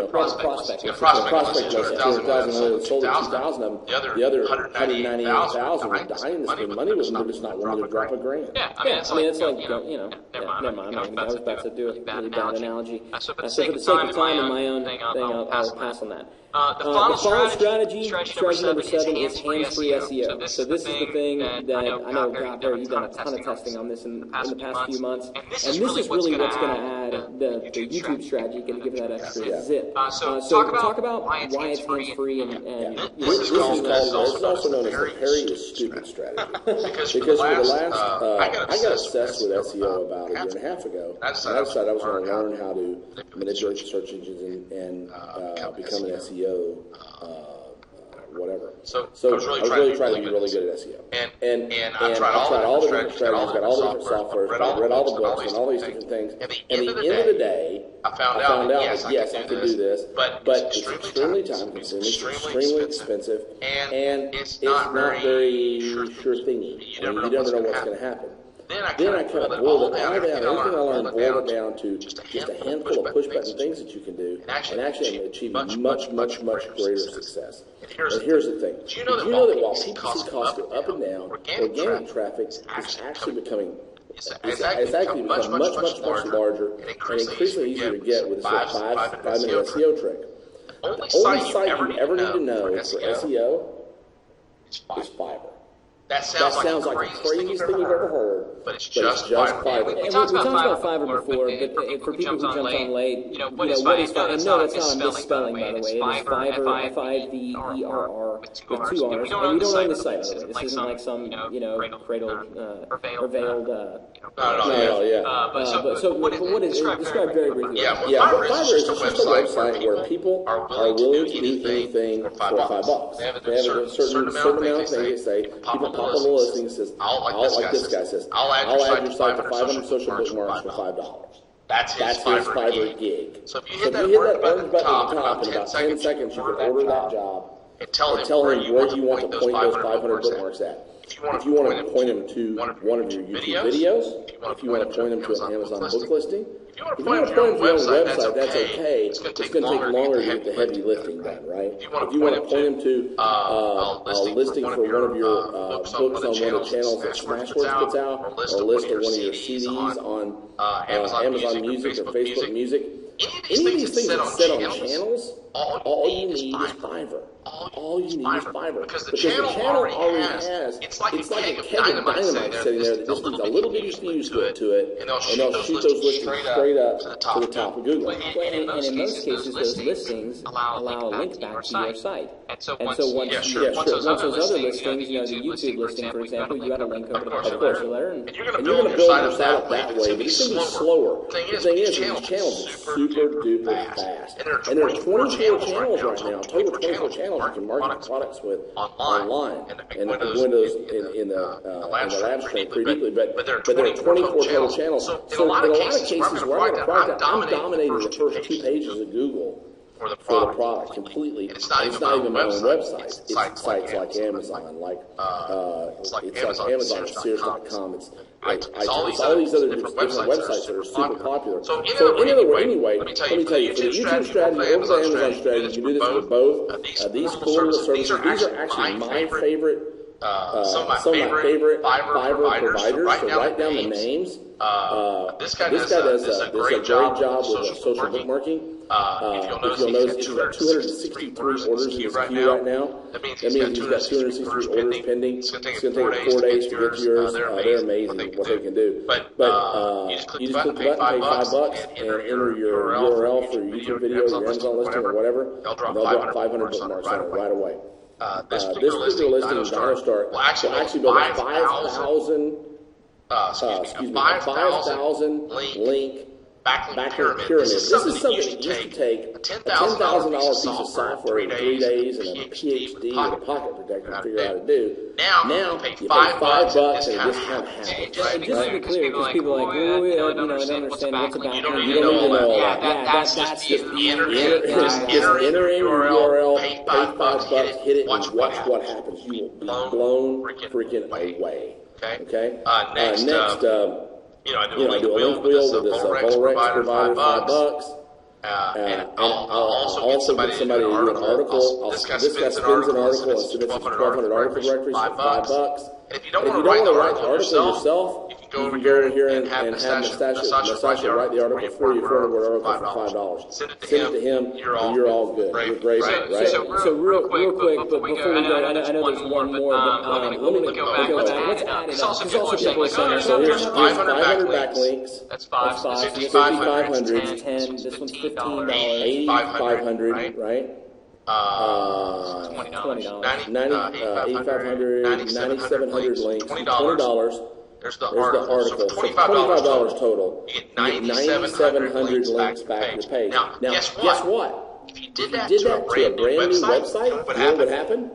Prospect list of 200,000, only sold to 2,000 of them. The other 198,000 were dying to spend money with them. They're just not willing to drop a grand. Yeah, I mean, it's like, never mind. I was about to do a really bad analogy. So for the sake of time in my own thing, I'll pass on that. The final strategy number 7 is hands-free SEO. So this is the thing that I know, Barry, you've done a ton of testing on this in the past few months. And this is really what's going to add the YouTube strategy, going to give it that extra zip. So talk about why it's hands-free and this is also known as the Harry is stupid strategy. Because for the last, I got obsessed with SEO about a year and a half ago. And I decided I was going to learn how to manipulate the search engines and become an SEO. Whatever. So I was really trying to be really good at SEO. And I tried all the different strategies, got all the different softwares, read all the books and all these different things. And at the end of the day, I found out that yes, I could do this, but it's extremely time consuming, it's extremely expensive, and it's not very sure thingy. I mean, you never know what's going to happen. Then I kind of boiled it all down. Everything I learned, boiled it down to just a handful of push-button things that you can do, and actually achieve much greater success. And here's the thing. Did you know that while PPC costs go up and down, organic traffic is actually becoming it's actually become much larger and increasingly easier to get with this 5-minute SEO trick. The only site you ever need to know for SEO is Fiverr. That sounds like the craziest thing you've ever heard, but it's just Fiverr. We talked about Fiverr before, but for people who jumped on late, what is Fiverr? And no, that's not a misspelling, by the way. It is Fiverr, F-I-V-E-R-R, with 2 R's. And we don't own the site, by the way. This isn't like some, cradled or veiled. So what is it? Describe very briefly. Fiverr is just a website where people are willing to do anything for $5. They have a certain amount of things they say. People pop on the listing and says, like this guy says, I'll add your site to 500 social bookmarks for $5. That's his Fiverr gig. So if you hit that orange button at the top, in about 10 seconds, you can order that job and tell him where you want to point those 500 bookmarks at. If you want to point them to one of your YouTube videos, if you want to point them to an Amazon book listing, if you want to point them to your own website, that's okay. It's going to take longer to get the heavy lifting done, right? If you want to point them to a listing for one of your books on one of the channels that Smashwords puts out, or a list of one of your CDs on Amazon Music or Facebook Music, any of these things that sit on channels, all you need is Fiverr. All you need is Fiverr. Because the channel already has, it's like a keg of dynamite sitting there that just needs a little bitty fuse to it, and they'll shoot those listings straight up to the top of Google. And in most cases, those listings allow a link back to your site. And so once those other listings, the YouTube listing, for example, you got a link over to the publisher there. And you're going to build your site up that way, but it's going to be slower. The thing is, these channels are super duper fast. And there are 24 channels right now, total 24 channels you can market products with online. And we'll go into those in the lab stream pretty deeply, but there are 24 total channels. So in a lot of cases where I get a product, I'm dominating the first 2 pages of Google for the product completely. It's not even my own website. It's sites like Amazon, like Amazon, Sears.com. It's all these other different websites that are super popular. So anyway, let me tell you, for the YouTube strategy over the Amazon strategy, you can do this for both. These cool little services, these are actually my favorite. Some of my favorite Fiverr providers. So write down the names. This guy does a great job with social bookmarking. If you'll notice, he's got 263 orders in his queue right now. That means he's got 263 orders pending. It's going to take 4 days to get to yours. They're amazing what they can do. But you just click the button, pay $5, and enter your URL for your YouTube video, your Amazon listing, or whatever. They'll drop 500 bookmarks on it right away. this particular listing in DinoStar will actually build a 5,000 link backlink pyramid. This is something that used to take a $10,000 piece of software in 3 days and a PhD with a pocket protector to figure out how to do. Now you pay $5 and it just kind of happens. Just to be clear, because people are like, well, I don't understand what's a backlink. You don't need to know all that. That's just enter in your URL, pay $5, hit it, and watch what happens. You will be blown freaking away. Okay? Next, I do a link wheel with this Volrex provider, $5. And I'll also get somebody to do an article. This guy spins an article and submits it to 1,200 article directories for $5. And if you don't want to write the article yourself, you can go over here and have Nastasia write the article for you, 400-word article for $5. Send it to him, and you're all good. You're great, right? So real quick, but before we go, I know there's one more, but let me go back. Let's add it up. There's also people saying, so here's 500 backlinks. That's 5. That's 5,500. 10. This one's $15. 8,500, right? $20. 8,500, 9,700 links, $20. There's the article. So $25 total. You get 9,700 links back to the page. Now, guess what? If you did that to a brand new website, you know what would happen?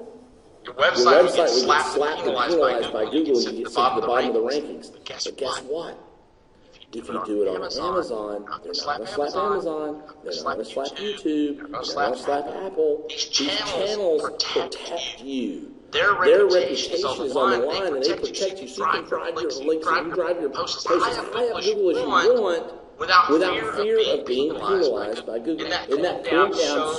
Your website would get slapped and penalized by Google and you get sent to the bottom of the rankings. But guess what? If you do it on Amazon, they're not going to slap Amazon, they're not going to slap YouTube, they're not going to slap Apple. These channels protect you. Their reputation is on the line, and they protect you. So you can drive your links, you can drive your posts as high up Google as you want, without fear of being penalized by Google. Isn't that cool? I'm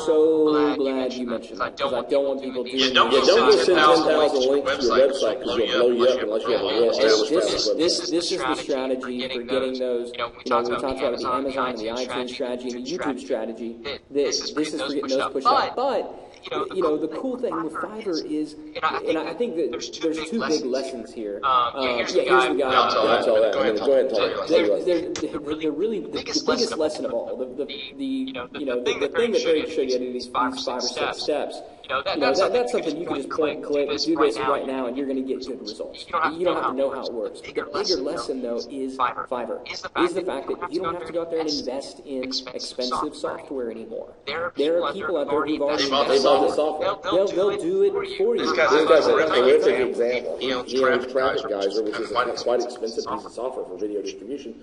so glad you mentioned that, because I don't want people doing don't go send 10,000 links to your website because you'll blow you up unless you have a real established This is the strategy for getting those, we talked about the Amazon and the iTunes strategy and the YouTube strategy. This is for getting those pushed out. But the cool thing with Fiverr is, and I think that there's two big lessons here. Here's the guy. I'll tell that. Go ahead and tell the biggest lesson of all, the thing that Eric showed you in these 5 or 6 steps. That's something you can just point and click, do this right now, and you're going to get good results. You don't have to know how it works. The bigger lesson, though, is Fiverr. Is the fact that you don't have to go out there and invest in expensive software anymore. There are people out there who've already invested. They'll do it for you. This guy's a terrific example. He owns Traffic which is a quite expensive piece of software for video distribution.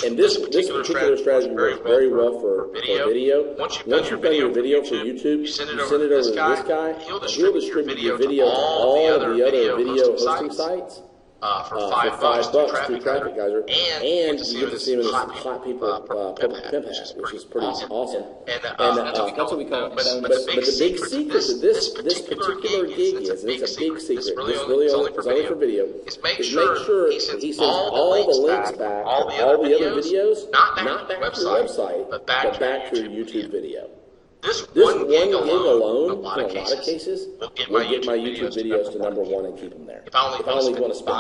And this particular strategy works very well for video. Once you've done your video for YouTube, you send it over to this guy. He'll distribute your video to all of the other video hosting sites for $5 through Traffic and you get to see him in this slap people public pimp hat, which is pretty awesome. And that's what we call it. But the big secret to this particular gig is, and it's a big secret, this really is only for video, is make sure he sends all the links back to all the other videos, not back to your website, but back to your YouTube video. This one gig alone, in a lot of cases, will get my YouTube videos to #1 and keep them there. If I only want to spend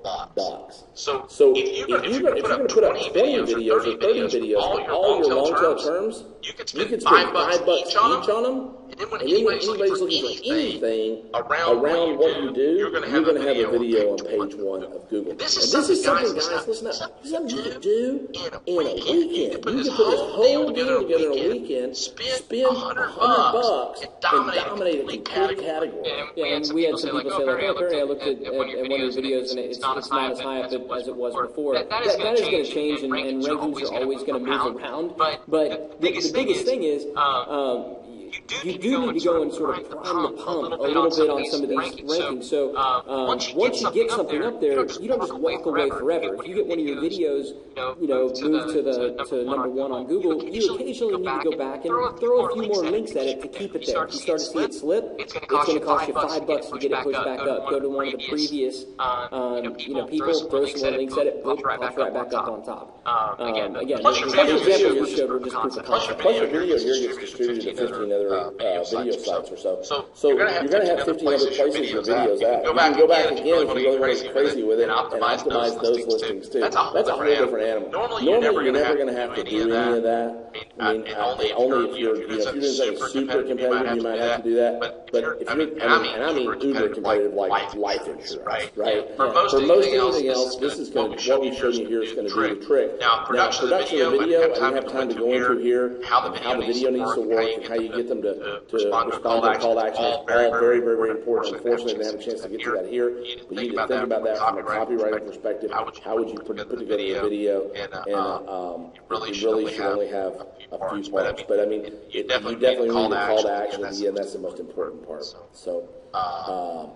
$5. So if you're going to put up 20 videos or 30 videos for all your long-tail terms, you could spend $5 each on them. And then when anybody's looking for anything around what you do, you're going to have a video on page 1 of Google. And this is something, guys, listen up. This is something you can do in a weekend. You can put this whole deal together in a weekend, spend $100, and dominate a complete category. Yeah, and we had some people say, like, okay, I looked at one of your videos, and it's not as high up as it was before. That is going to change, and rankings are always going to move around. But the biggest thing is, you do need to go and sort of prime the pump a little bit on some of these rankings. So once you get something up there, you don't just walk away forever. If you get one of your videos, moved to #1 on Google, you occasionally need to go back and throw a few more links at it to keep it there. If you start to see it slip, it's going to cost you $5 to get it pushed back up. Go to one of the previous, people, throw some more links at it, boom, pops right back up on top. Again, the example you showed were just proof of concept. Plus your video here gets distributed to 15 other video sites or so. So you're going to have 15 other places your videos at. You can go back again if you really want to get crazy with it and optimize those listings too. That's a whole different animal. Normally you're never going to have to do any of that. I mean, only if you're doing something super competitive, you might have to do that. But if you're, I mean uber competitive, like life insurance, right? For most anything else, this is going to, what we showed you here is going to do the trick. Now, production of the video, I didn't have time to go into here how the video needs to work and how you get them to respond to call to action. It's all very, very, very important. Unfortunately, I didn't have a chance to get to that here, but you need to think about that from a copywriting perspective. How would you put together a video? And you really should only have a few parts. But I mean, you definitely need a call to action at the end. That's the most important part. So. Real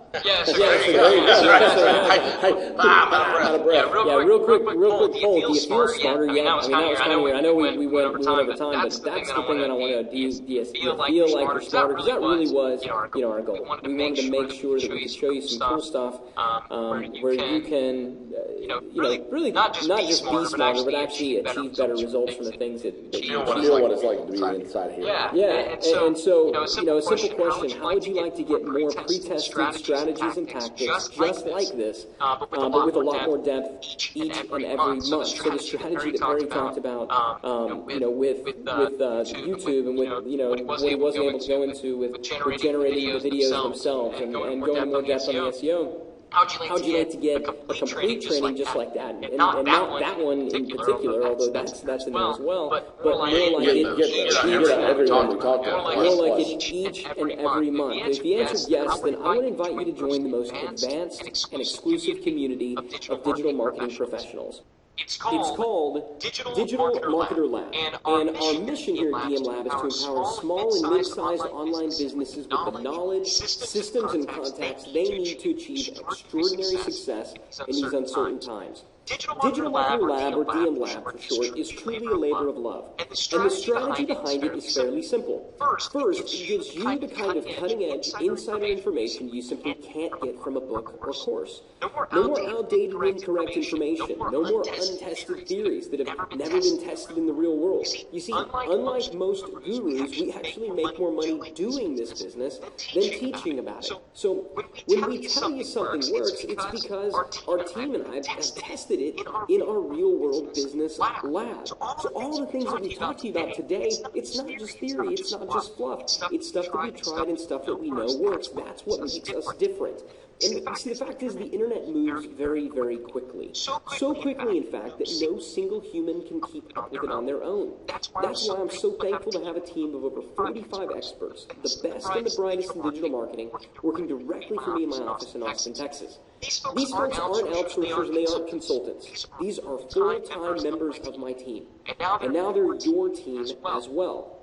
quick poll. Do you feel smarter yet? I mean, that was kind of weird. I know we went over time, but that's the thing that I want to know. Do you feel like you're smarter? Because that really was, our goal. We wanted to make sure that we could show you some cool stuff where you can, really not just be smarter, but actually achieve better results from the things that you feel what it's like to be inside here. Yeah. And so, a simple question: how would you like to get more pre-tested strategies and tactics just like this, but with a lot more depth each and every month? So the strategy that Barry talked about, with YouTube and with what he wasn't able to go into with generating the videos themselves and going more depth on the SEO. How'd you like to get a complete training just like that? And not that one in particular, although that's in there as well, but more like it each and every month. If the answer is yes, then I would invite you to join the most advanced and exclusive community of digital marketing professionals. It's called Digital Marketer Lab, and our mission here at DM Lab is to empower small and mid-sized online businesses with the knowledge, systems, and contacts they need to achieve extraordinary success in these uncertain times. Digital Marketer Lab, or DM Lab for short, is truly a labor of love, and the strategy behind it is fairly simple. First, it gives you the kind of cutting-edge insider information you simply can't get from a book or course. No more outdated or incorrect information, no more untested theories that have never been tested in the real world. You see, unlike most gurus, we actually make more money doing this business than teaching about it. So when we tell you something works, it's because our team and I have tested it in our real-world business lab. So all the things that we talked to you about today, it's not just theory, it's not just fluff. It's stuff that we tried and stuff that we know works. That's what makes us different. And you see, the fact is the internet moves very, very quickly. So quickly, in fact, that no single human can keep up with it on their own. That's why I'm so thankful to have a team of over 45 experts, the best and the brightest in digital marketing, working directly for me in my office in Austin, Texas. These folks aren't outsourcers and they aren't consultants. These are full-time members of my team. And now they're your team as well.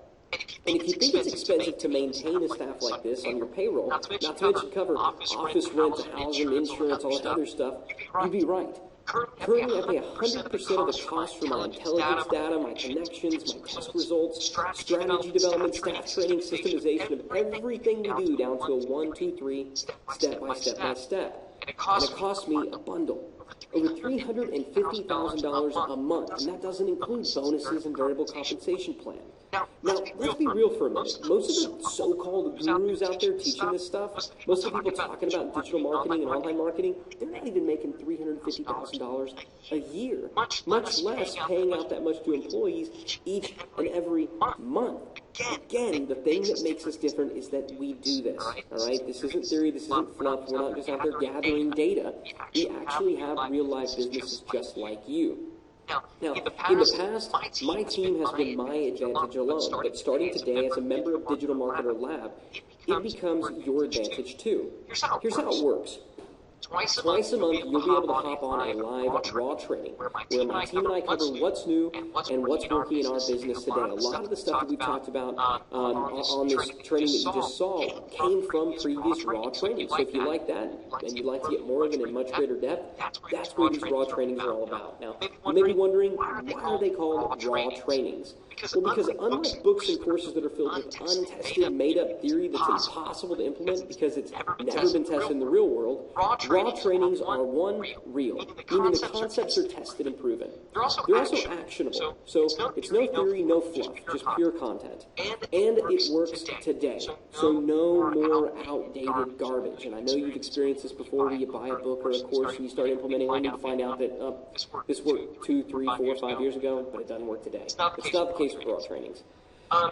And if you think it's expensive to maintain a staff like this on your payroll, not to mention cover office rent, housing, insurance, all that other stuff, you'd be right. Currently, I pay 100% of the cost for my intelligence data, my connections, my test results, strategy development, staff training, systemization of everything we do down to a 1, 2, 3, step by step by step. And it costs me a bundle. Over $350,000 a month, and that doesn't include bonuses and variable compensation plan. Now, let's be real for a minute. Most of the so-called gurus out there teaching this stuff, most of the people talking about digital marketing and online marketing, they're not even making $350,000 a year, much less paying out that much to employees each and every month. Again, the thing that makes us different is that we do this, all right? This isn't theory, this isn't fluff, we're not just out there gathering data. We actually have real-life businesses just like you. Now, in the past, my team has been my advantage alone, but starting today as a member of Digital Marketer Lab, it becomes your advantage too. Here's how it works. Twice a month, you'll be able to hop on a live raw training where my team and I cover what's new and what's working in our business today. A lot of the stuff that we talked about on this training that you just saw came from previous raw trainings. So if you like that and you'd like to get more of it in much greater depth, that's what these raw trainings are all about. Now, you may be wondering, why are they called raw trainings? Well, because unlike books and courses that are filled with untested, made-up theory that's impossible to implement because it's never been tested in the real world, Raw trainings are one, real, meaning the concepts are tested and proven. They're also actionable, so it's no theory, no fluff, just pure content. And it works today, so no more outdated garbage. And I know you've experienced this before, where you buy a book or a course and you start implementing only to find out that this worked 2, 3, 4, 5 years ago, but it doesn't work today. It's not the case with raw trainings.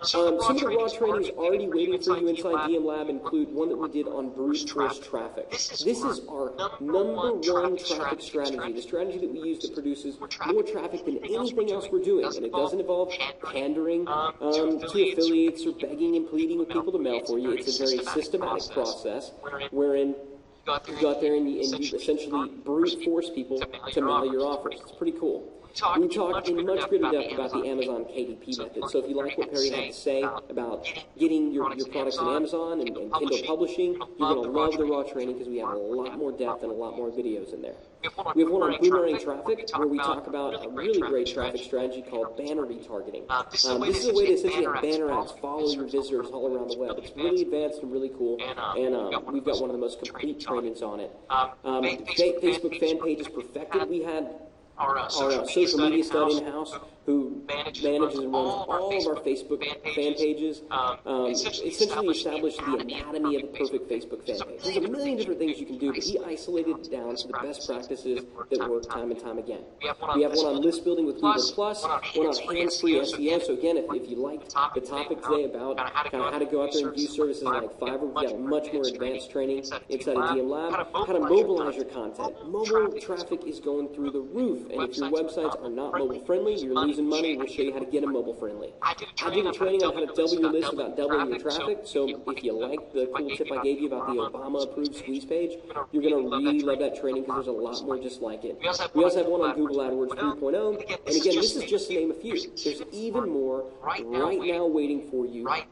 Some of the raw trainings already waiting for you inside DM Lab include one that we did on brute force traffic. This is our number one traffic strategy, the strategy that we use that produces more traffic than anything else we're doing. And it doesn't involve pandering to affiliates or begging and pleading with people to mail for you. It's a very systematic process wherein you go out there and you essentially brute force people to mail your offers. It's pretty cool. We talk in much greater depth about the Amazon KDP method. So if you like what Perry had to say about getting your products in Amazon and Kindle publishing, you're going to love the raw training because we have a lot more depth and a lot more videos in there. We have one on boomerang traffic where we talk about a really great traffic strategy called banner retargeting. This is a way to essentially have banner ads follow your visitors all around the web. It's really advanced and really cool, and we've got one of the most complete trainings on it. Facebook fan page is perfected. We had our social media stud in-house who manages and runs all of our Facebook fan pages, essentially established the anatomy of a perfect Facebook fan page. There's a million different things you can do, but he isolated it down to the best practices that work time and time again. We have one on list building with Google+, one on hands-free SEO. So again, if you liked the topic today about kind of how to go out there and use services like Fiverr, we've got much more advanced training inside of DM Lab, how to mobilize your content. Mobile traffic is going through the roof, and if your websites are not mobile friendly, you're losing money. We'll show you how to get them mobile friendly. I did a training on how to double your list without doubling your traffic. So if you like the cool tip I gave you about the Obama approved squeeze page, you're going to really love that training because there's a lot more just like it. We also have one on Google AdWords 3.0. And again, this is just to name a few. There's even more right now waiting for you right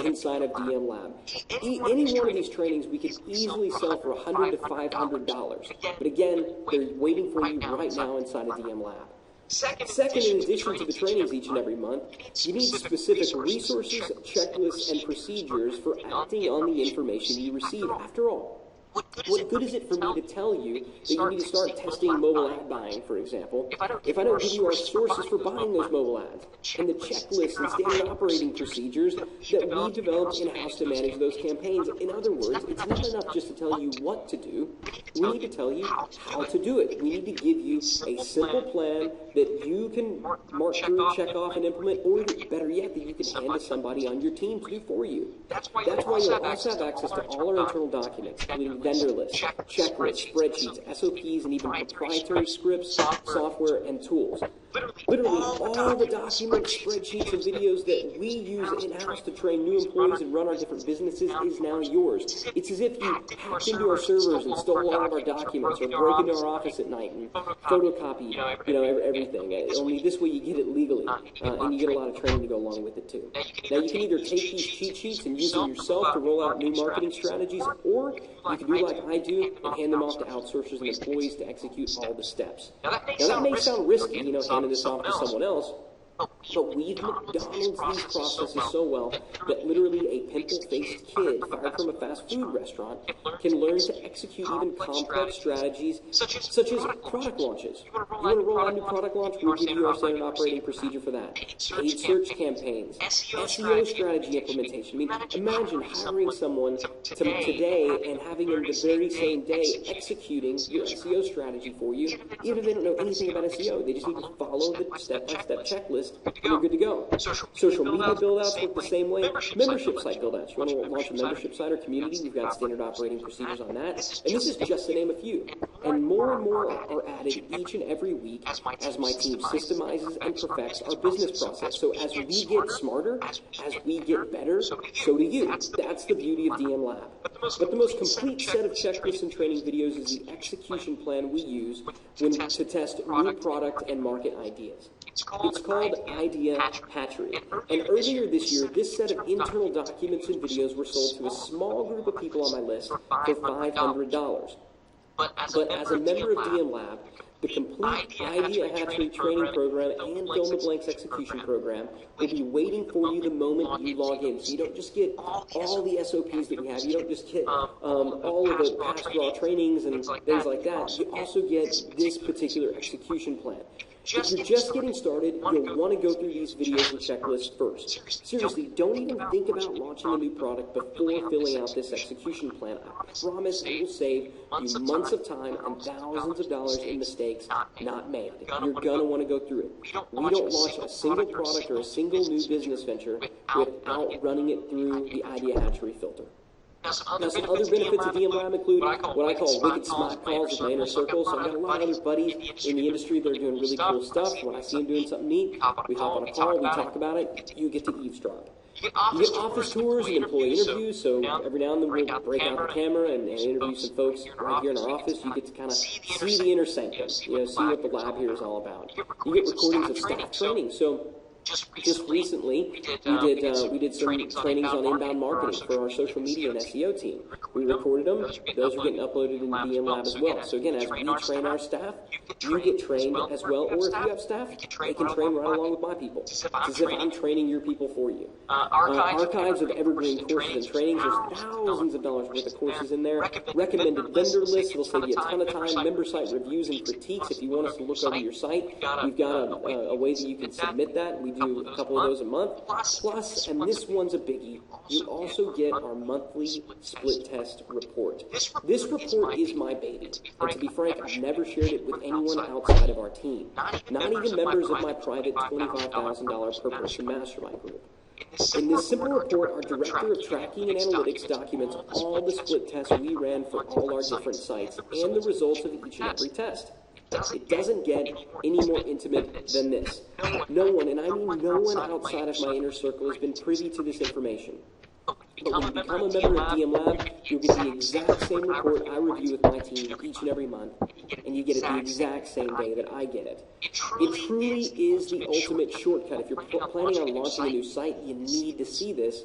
inside of DM Lab. Any one of these trainings we could easily sell for $100 to $500. But again, they're waiting for you right now inside of DM Lab. Second, in addition to the trainings each and every month, you need specific resources, checklists, and procedures for acting on the information you receive. After all, what good is it for me to tell you that you need to start testing mobile ad buying, for example, if I don't give you our sources for buying those mobile ads, and the checklists and standard operating procedures that we developed in-house to manage those campaigns? In other words, it's not enough just to tell you what to do. We need to tell you how to do it. We need to give you a simple plan that you can mark through, check off, and implement, or better yet, that you can hand to somebody on your team to do for you. That's why you'll also have access to all our internal documents, including vendor lists, checklists, spreadsheets, SOPs, and even proprietary scripts, software, and tools. Literally, all the documents, spreadsheets, and videos that we use in-house to train new employees and run our different businesses is now yours. It's as if you hacked into our servers and stole all of our documents, or broke into our office at night and photocopied, everything. Only this way you get it legally, and you get a lot of training to go along with it too. Now, you can either take these cheat sheets and use them yourself to roll out new marketing strategies, or you can do like I do and hand them off to outsourcers and employees to execute all the steps. Now, that may sound risky, handing this off to someone else, but we've McDonald's these processes so well that literally a pimple-faced kid fired from a fast food restaurant can learn to execute even complex strategies such as product launches. You want to roll out a new product launch? We'll give you our standard operating procedure for that. Paid search campaigns, SEO strategy implementation. Imagine hiring someone today and having them the very same day executing your SEO strategy for you, even if they don't know anything about SEO. They just need to follow the step-by-step checklist, and you're good to go. Social media build-outs work the same way. Membership site build-outs. You want to launch a membership site or community? We've got standard operating procedures on that. And this is just to name a few. And more are added each and every week as my team systemizes and perfects our business process. So as we get smarter, as we get better, so do you. That's the beauty of DM Lab. But the most complete set of checklists and training videos is the execution plan we use to test new product and market ideas. It's called Idea Hatchery. And earlier this year, this set of internal documents and videos were sold to a small group of people on my list for $500. But as a member of DM Lab, The complete Idea Hatchery training program and Fill in the Blanks execution program will be waiting for you the moment you log in. So you don't just get all the SOPs that we have. You don't just get all of the past raw trainings and things like that. You also get this particular execution plan. If you're just getting started, you'll want to go through these videos and checklists first. Seriously, don't even think about launching a new product before filling out this execution plan. I promise it will save you months of time and thousands of dollars in mistakes not made. You're going to want to go through it. We don't launch a single product or a single new business venture without running it through the Idea Hatchery filter. Now, some other benefits of DM Lab include what I call wicked smart calls with my inner circle. So I've got a lot of other buddies in the industry that are doing really cool stuff. When I see them doing something neat, we hop on a call, we talk about it, you get to eavesdrop. You get office tours and employee interviews, so every now and then we'll break out the camera and interview some folks right here in our office. You get to kind of see the inner sanctum, see what the lab here is all about. You get recordings of staff training, so just recently, we did some trainings on inbound marketing for our social media and SEO team. We recorded them. Those are getting uploaded in the DM Lab as well. So again, as we train our staff, you get trained as well. Or if you have staff, they can train right along with my people. It's as if I'm training your people for you. Archives of evergreen courses and trainings. There's thousands of dollars worth of courses in there. Recommended vendor lists. It'll save you a ton of time. Member site reviews and critiques. If you want us to look over your site, we've got a way that you can submit that. We do a couple of those a month. Plus, and this one's a biggie, you also get our monthly split test report. This report is my baby. And to be frank, I've never shared it with anyone outside of our team. Not even members of my private $25,000 per person mastermind group. In this simple report, our director of tracking and analytics documents all the split tests we ran for all our different sites and the results of each and every test. It doesn't get any more intimate than this. No one, and I mean no one outside of my inner circle, has been privy to this information. But when you become a member of DM Lab, you'll get the exact same report I review with my team each and every month, and you get it the exact same day that I get it. It truly is the ultimate shortcut. If you're planning on launching a new site, you need to see this,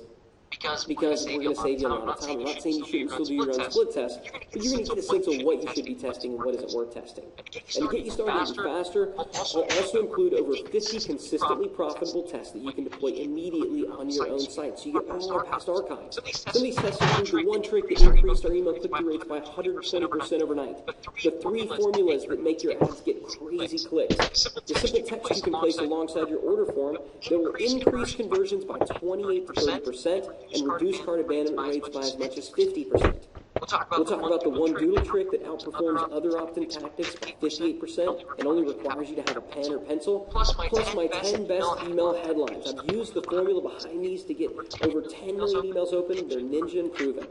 because we're going to save you a lot of time. I'm not saying you shouldn't still do your own split test, but you're going to get a sense of what you should be testing and what isn't worth testing. And to get you started even faster, I'll also include over 50 consistently profitable tests that you can deploy immediately on your own site, so you get all our past archives. Some of these tests include the one trick that increased our email click-through rates by 120% overnight, the 3 formulas that make your ads get crazy clicks, the simple text you can place alongside your order form that will increase conversions by 28 to 30%, and reduce cart abandonment rates by as much as 50%. We'll talk about the one doodle trick that outperforms other opt-in tactics by 58% and only requires you to have a pen or pencil, plus my 10 best email headlines. I've used the formula behind these to get over 10 million emails open. They're ninja and proven.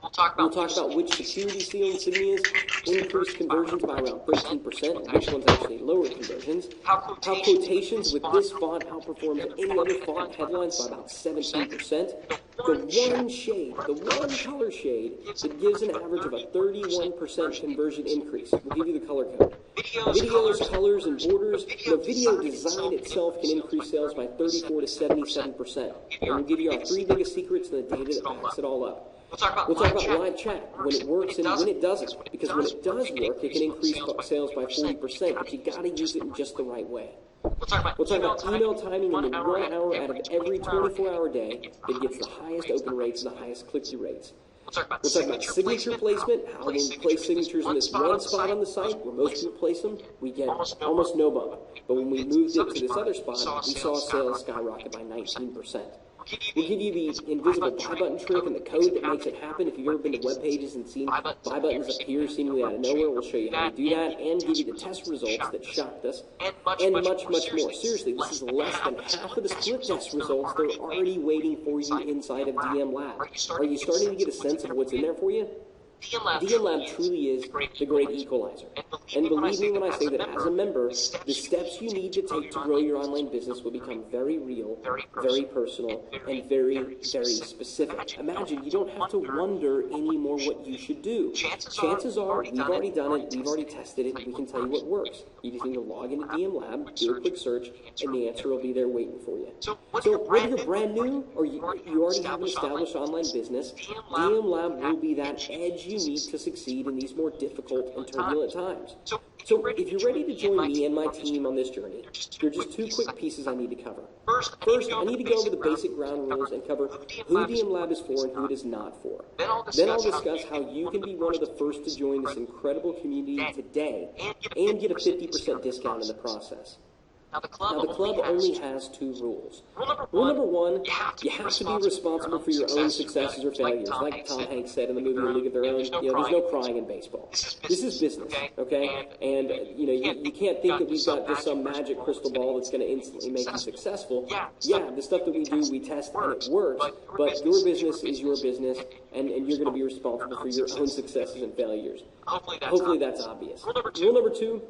We'll talk about which security seal insignias increase conversions by around 13%, and which ones actually lower conversions. How quotations with this font outperforms any other font headlines by about 17%. The one color shade that gives an average of a 31% conversion increase. We'll give you the color code. Videos, colors, and borders. The video design itself can increase sales by 34 to 77%. And we'll give you our 3 biggest secrets and the data that backs it all up. We'll talk about live chat, when it works and when it doesn't. Because when it does work, it can increase sales by 40%, but you got to use it in just the right way. We'll talk about email timing in the 1 hour out of every 24-hour day that gets the highest open rates and the highest click-through rates. We'll talk about signature placement, how when we place signatures in this one spot on the site where most people place them, we get almost no bump. But when we moved it to this other spot, we saw sales skyrocket by 19%. We'll give you the invisible buy button trick and the code that makes it happen. If you've ever been to web pages and seen buy buttons appear seemingly out of nowhere, we'll show you how to do that and give you the test results that shocked us and much more. Seriously, this is less than half of the split test results that are already waiting for you inside of DM Lab. Are you starting to get a sense of what's in there for you? DM Lab truly is the great equalizer. And believe me when I say that as a member, the steps you need to take to grow your online business will become very real, very personal, and very specific. Imagine you don't have to wonder anymore what you should do. Chances are, we've already done it, we've already tested it, we can tell you what works. You just need to log into DM Lab, do a quick search, and the answer will be there waiting for you. So whether you're brand new or you already have an established online business, DM Lab will be that edge you need to succeed in these more difficult and turbulent times. So if you're ready to join me and my team on this journey, there are just two quick pieces I need to cover. First, I need to go over the basic ground rules and cover who DM Lab is for and who it is not for. Then I'll discuss how you can be one of the first to join this incredible community today and get a 50% discount in the process. Now, the club only has two rules. Rule number one, you have to be responsible for your own successes or failures. Like Tom Hanks said in the movie A League of Their Own, there's no crying in baseball. This is business, okay? And, you can't think that we've got just some magic crystal ball that's going to instantly make you successful. Yeah, the stuff that we do, we test and it works, but your business is your business, and you're going to be responsible for your own successes and failures. Hopefully that's obvious. Rule number two,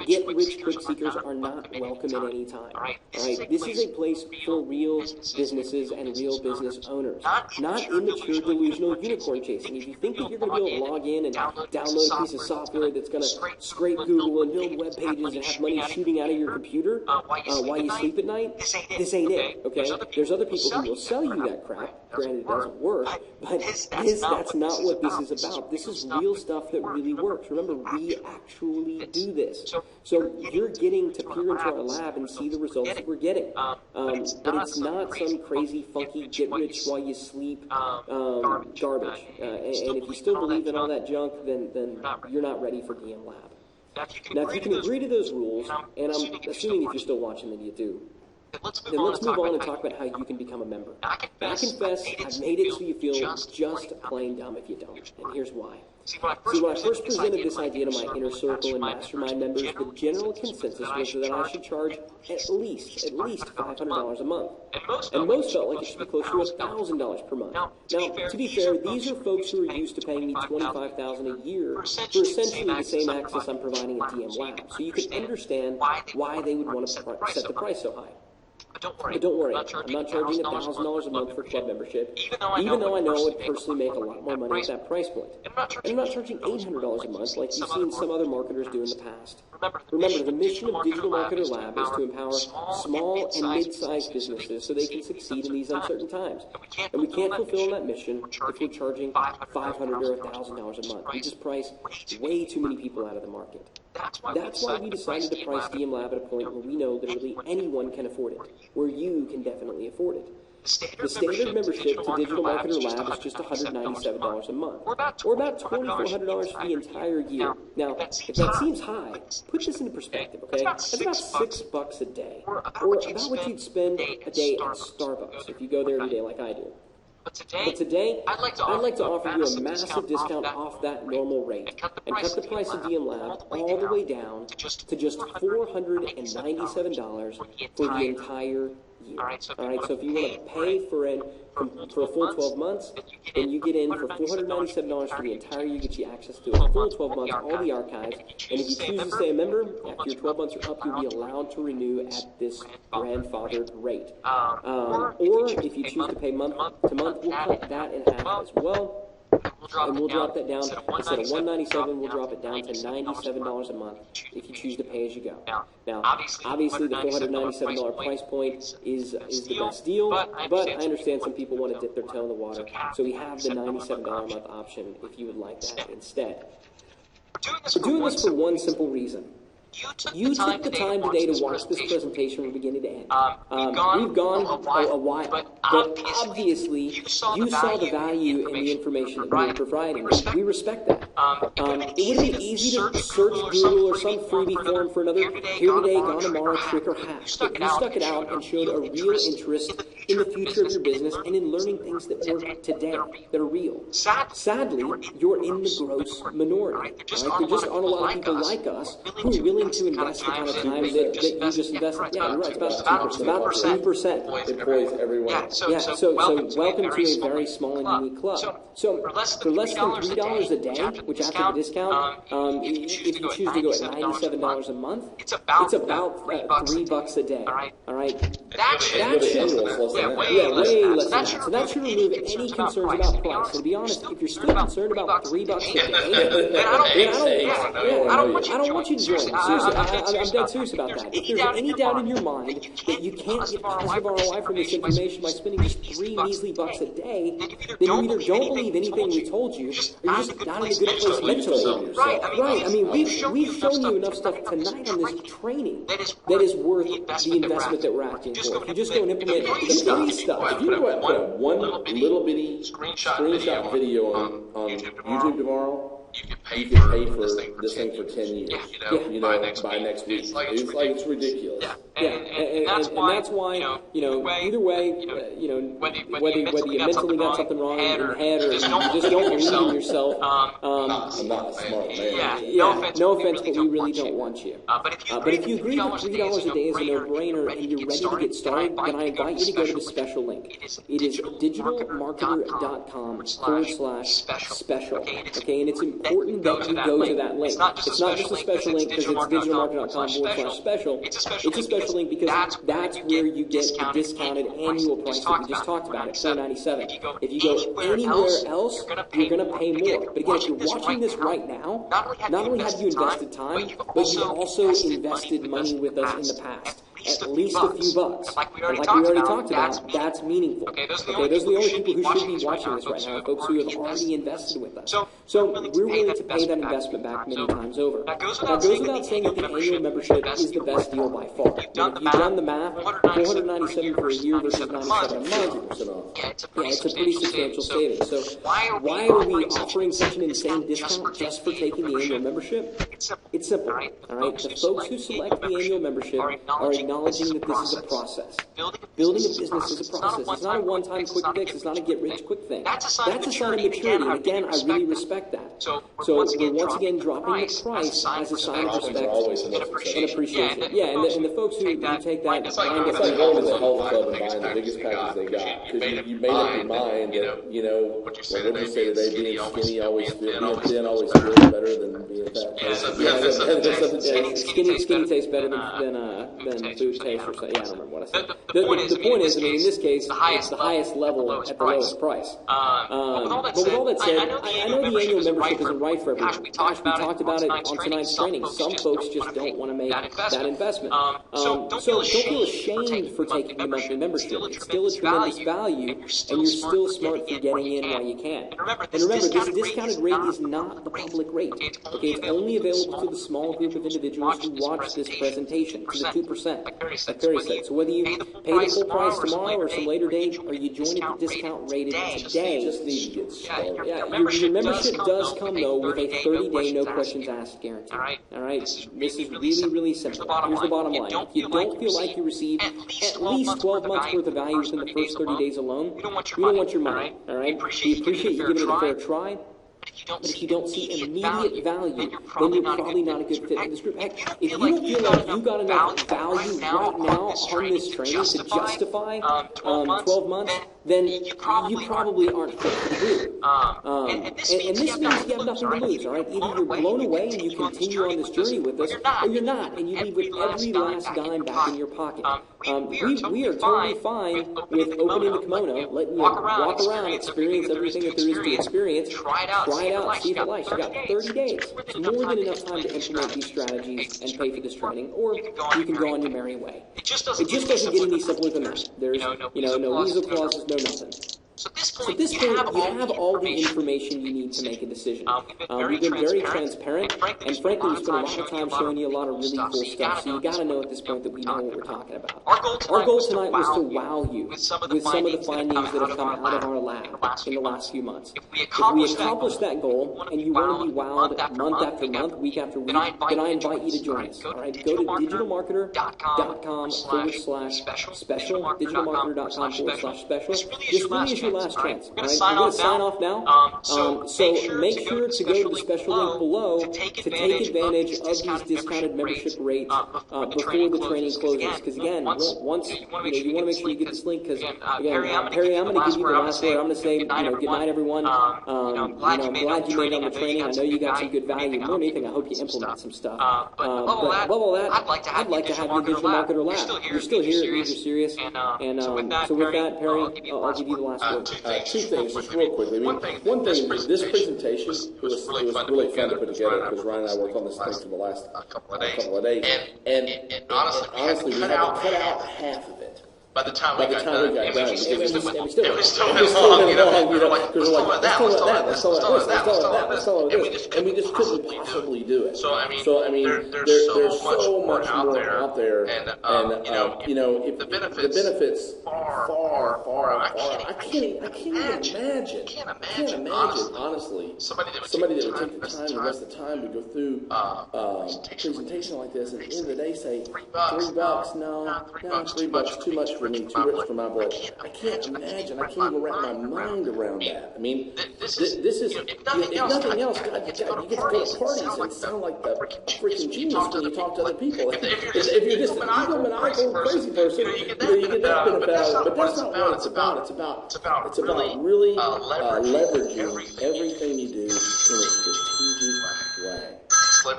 get-rich-quick seekers are not welcome at any time. All right? This is a place for real businesses and real business owners, not immature, delusional unicorn chasing. If you think that you're going to be able to log in and download a piece of software that's going to scrape Google and build web pages and have money shooting out of your computer while you sleep at night, this ain't it, okay? There's other people who will sell you that crap. Granted, it doesn't work, but that's not what this is about. This is real stuff that really works. Remember, we actually do this. So you're getting to peer into our lab and see the results that we're getting. But it's not some crazy, funky, get-rich-while-you-sleep garbage. And if you still believe in all that junk, then you're not ready for DM Lab. Now, if you can agree to those rules, and I'm assuming if you're still watching that you do, then let's move on and talk about how you can become a member. Now, I confess, I've made it so you feel just plain dumb if you don't, and here's why. See, when I first presented this idea to my inner circle and mastermind members, the general consensus was that I should charge at least $500 a month. And most felt like it should be closer to $1,000 per month. Now, to be fair, these are folks who are used to paying me $25,000 a year for essentially the same access I'm providing at DM Lab. So you can understand why they would want to set the price so high. But don't worry, I'm not charging $1,000 a month for club membership, even though I know I would personally make a lot more money at that price point. And I'm not charging $800 a month like you've seen some other marketers do in the past. Remember, the mission of Digital Marketer Lab is to empower small and mid-sized businesses so they can succeed in these uncertain times. And we can't fulfill that mission if we're charging $500 or $1,000 a month. We just price way too many people out of the market. That's why we decided to price DM Lab at a point where we know literally anyone can afford it, where you can definitely afford it. The standard membership to Digital Marketer Lab is just $197 a month, or about $2,400 for the entire year. Now, if that seems high, put this into perspective, okay? That's about $6 a day, or about what you'd spend a day at Starbucks if you go there every day like I do. But today, I'd like to offer you a massive discount off that normal rate and cut the price of DM Lab all the way down to just $497 for the entire year. All right, so if you want to pay for a full 12 months, then you get in for $497 for the entire year, get you access to a full 12 months, all the archives, and if you choose to stay a member, after your 12 months are up, you'll be allowed to renew at this grandfathered rate. Or if you choose to pay month to month, we'll cut that in half as well. And we'll drop that down, instead of $197, we'll drop it down to $97 a month if you choose to pay as you go. Now, obviously the $497 price point is the best deal, but I understand some people want to dip their toe in the water, so we have the $97 a month option if you would like that instead. We're doing this for one simple reason. You took the time today to watch this presentation from beginning to end. We've gone a while, but obviously you saw the value in the information that we were providing. We respect that. It would have been easy to search Google or some freebie forum for another here today, gone tomorrow trick or hack. But you stuck it out and showed a real interest in the future of your business and in learning things that work today, that are real. Sadly, you're in the gross minority. Right? There just aren't a lot of people like us who are willing to invest the kind of time that you just invested. Yeah, you're right. It's about 2%. Employees everyone. Yeah, so welcome to a very small and unique club. So for less than $3 a day, which after the discount, if you choose to go at $97 a month, it's about $3 a day. All right, that than that. Yeah, way less than that. So that should remove any concerns about price. And to be honest, if you're still concerned about $3 a day, then I don't want you to join. Seriously, I'm dead serious about that. If there's any doubt in your mind that you can't get positive ROI from this information by spending just $3 measly a day, then you either don't believe anything we told you, or you're just not in a good place mentally. Right. I mean, we've shown you enough stuff tonight on this training that is worth the investment that we're asking for. If you just go and implement the free stuff. If you put one little bitty screenshot video on YouTube tomorrow, you get paid for this thing for 10 years. By next week. It's ridiculous. And that's why, either way, whether you mentally got something wrong in your head or you just don't believe in yourself. I'm not a smart man. No offense, but we really don't want you. But if you agree that $3 a day is a no-brainer and you're ready to get started, then I invite you to go to the special link. It is digitalmarketer.com/special. Okay, and it's important that you go to that link. It's not just a special link because it's digitalmarketer.com/special. It's a special link because that's where you get the discounted annual price that we just talked about at $497. If you go anywhere else, you're going to pay more. But again, if you're watching this right now, not only have you invested time, but you also invested money with us in the past. At least a few bucks. Like we already talked about, that's meaningful. Okay, those are the only people who should be watching this right now, folks who have already invested with us. So we're willing to pay that investment back many times over. Now, it goes without saying that the annual membership is the best deal by far. If you've done the math, $497 for a year versus $97 a month, it's a pretty substantial savings. So why are we offering such an insane discount just for taking the annual membership? It's simple. All right, the folks who select the annual membership are acknowledging that this is a process. Building a business is a process. It's not a one-time quick fix. It's not a get-rich-quick thing. That's a sign of maturity. And again, I really respect that. So we're once again dropping the price as a sign of respect and appreciation. And the folks who take that it's like going to the health club and buying the biggest package they got. Because you made up your mind that, what you say today, being skinny always feels, being thin always feels better than being fat. Skinny tastes better than food taste or something. Yeah, I don't remember what I said. The point is, in this case, it's the highest level at the lowest price. But with all that said, I know the annual membership isn't right for everyone. Gosh, we talked about it on tonight's training. Some folks just don't want to make that investment. So don't feel ashamed for taking the monthly membership. It's still a tremendous value, and you're still smart for getting in while you can. And remember, this discounted rate is not the public rate. Okay, it's only available to the small group of individuals who watch this presentation, to the 2%, like Barry said. So whether you pay the full price tomorrow or some later date, or you join at the discount rated today, just need to get started. Your membership does come, though, with a 30-day no questions asked guarantee. All right? This is really, really simple. Here's the bottom line. If you don't feel like you received at least 12 months worth of value within the first 30 days alone, we don't want your money. All right? We appreciate you giving it a fair try. But if you don't see immediate value, then you're probably not a good fit for this group. Heck, if you don't feel like you got enough value right now on this training to justify 12 months, then you probably aren't fit for the group. And this means you have nothing to lose, all right? Either you're blown away and you continue on this journey with us, or you're not, and you leave with every last dime back in your pocket. We are totally fine with opening the kimono, letting you walk around, experience everything that there is to experience, try it out, see if it likes. You got 30 days. It's more than enough time to implement these strategies and pay for this training, or you can go on your merry way. It just doesn't get any simpler than that. There's no weasel clauses, no nothing. So at this point, you have all the information you need to make a decision. We've been very transparent, and frankly, we spent a lot of time showing you a lot of really cool stuff, so you got to know at this point that we know what we're talking about. Our goal tonight was to wow you with some of the findings that have come out of our lab in the last few months. If we accomplish that goal, and you want to be wowed month after month, week after week, then I invite you to join us. All right, go to digitalmarketer.com/special, digitalmarketer.com/special. This really is your last chance. We're going to sign off now. So make sure to go to the special link below to take advantage of these discounted membership rates before the training closes. Because again, once you want to make sure you get this link. Because again, Perry, I'm going to give you the last word. I'm going to say, good night, everyone. I'm glad you made it on the training. I know you got some good value. More than anything, I hope you implement some stuff. But above all that, I'd like to have you Digital Marketer Lab. You're still here. You're serious. And so with that, Perry, I'll give you the last word. Two things, just real quickly. One thing, this presentation was really fun to put together because Ryan and I worked on this thing for the last couple of days. And honestly, we had to cut out half of it. By the time we got done, it was still long, because we're like, let's talk about this, and we just couldn't possibly do it. So I mean, there's so much more out there, and if the benefits far, I can't imagine, honestly, somebody that would take the time, invest the time to go through a presentation like this, and at the end of the day say, $3, no, $3 too much for me, too rich for my blood. I can't imagine. I can't even wrap my mind around that. I mean, this is, if nothing else, God, you get to go to parties and sound like the freaking genius when you talk to other people. If you're just an egomaniacal crazy person, you get that benefit out of it. But that's not what it's about. It's about really leveraging everything you do in a strategic way.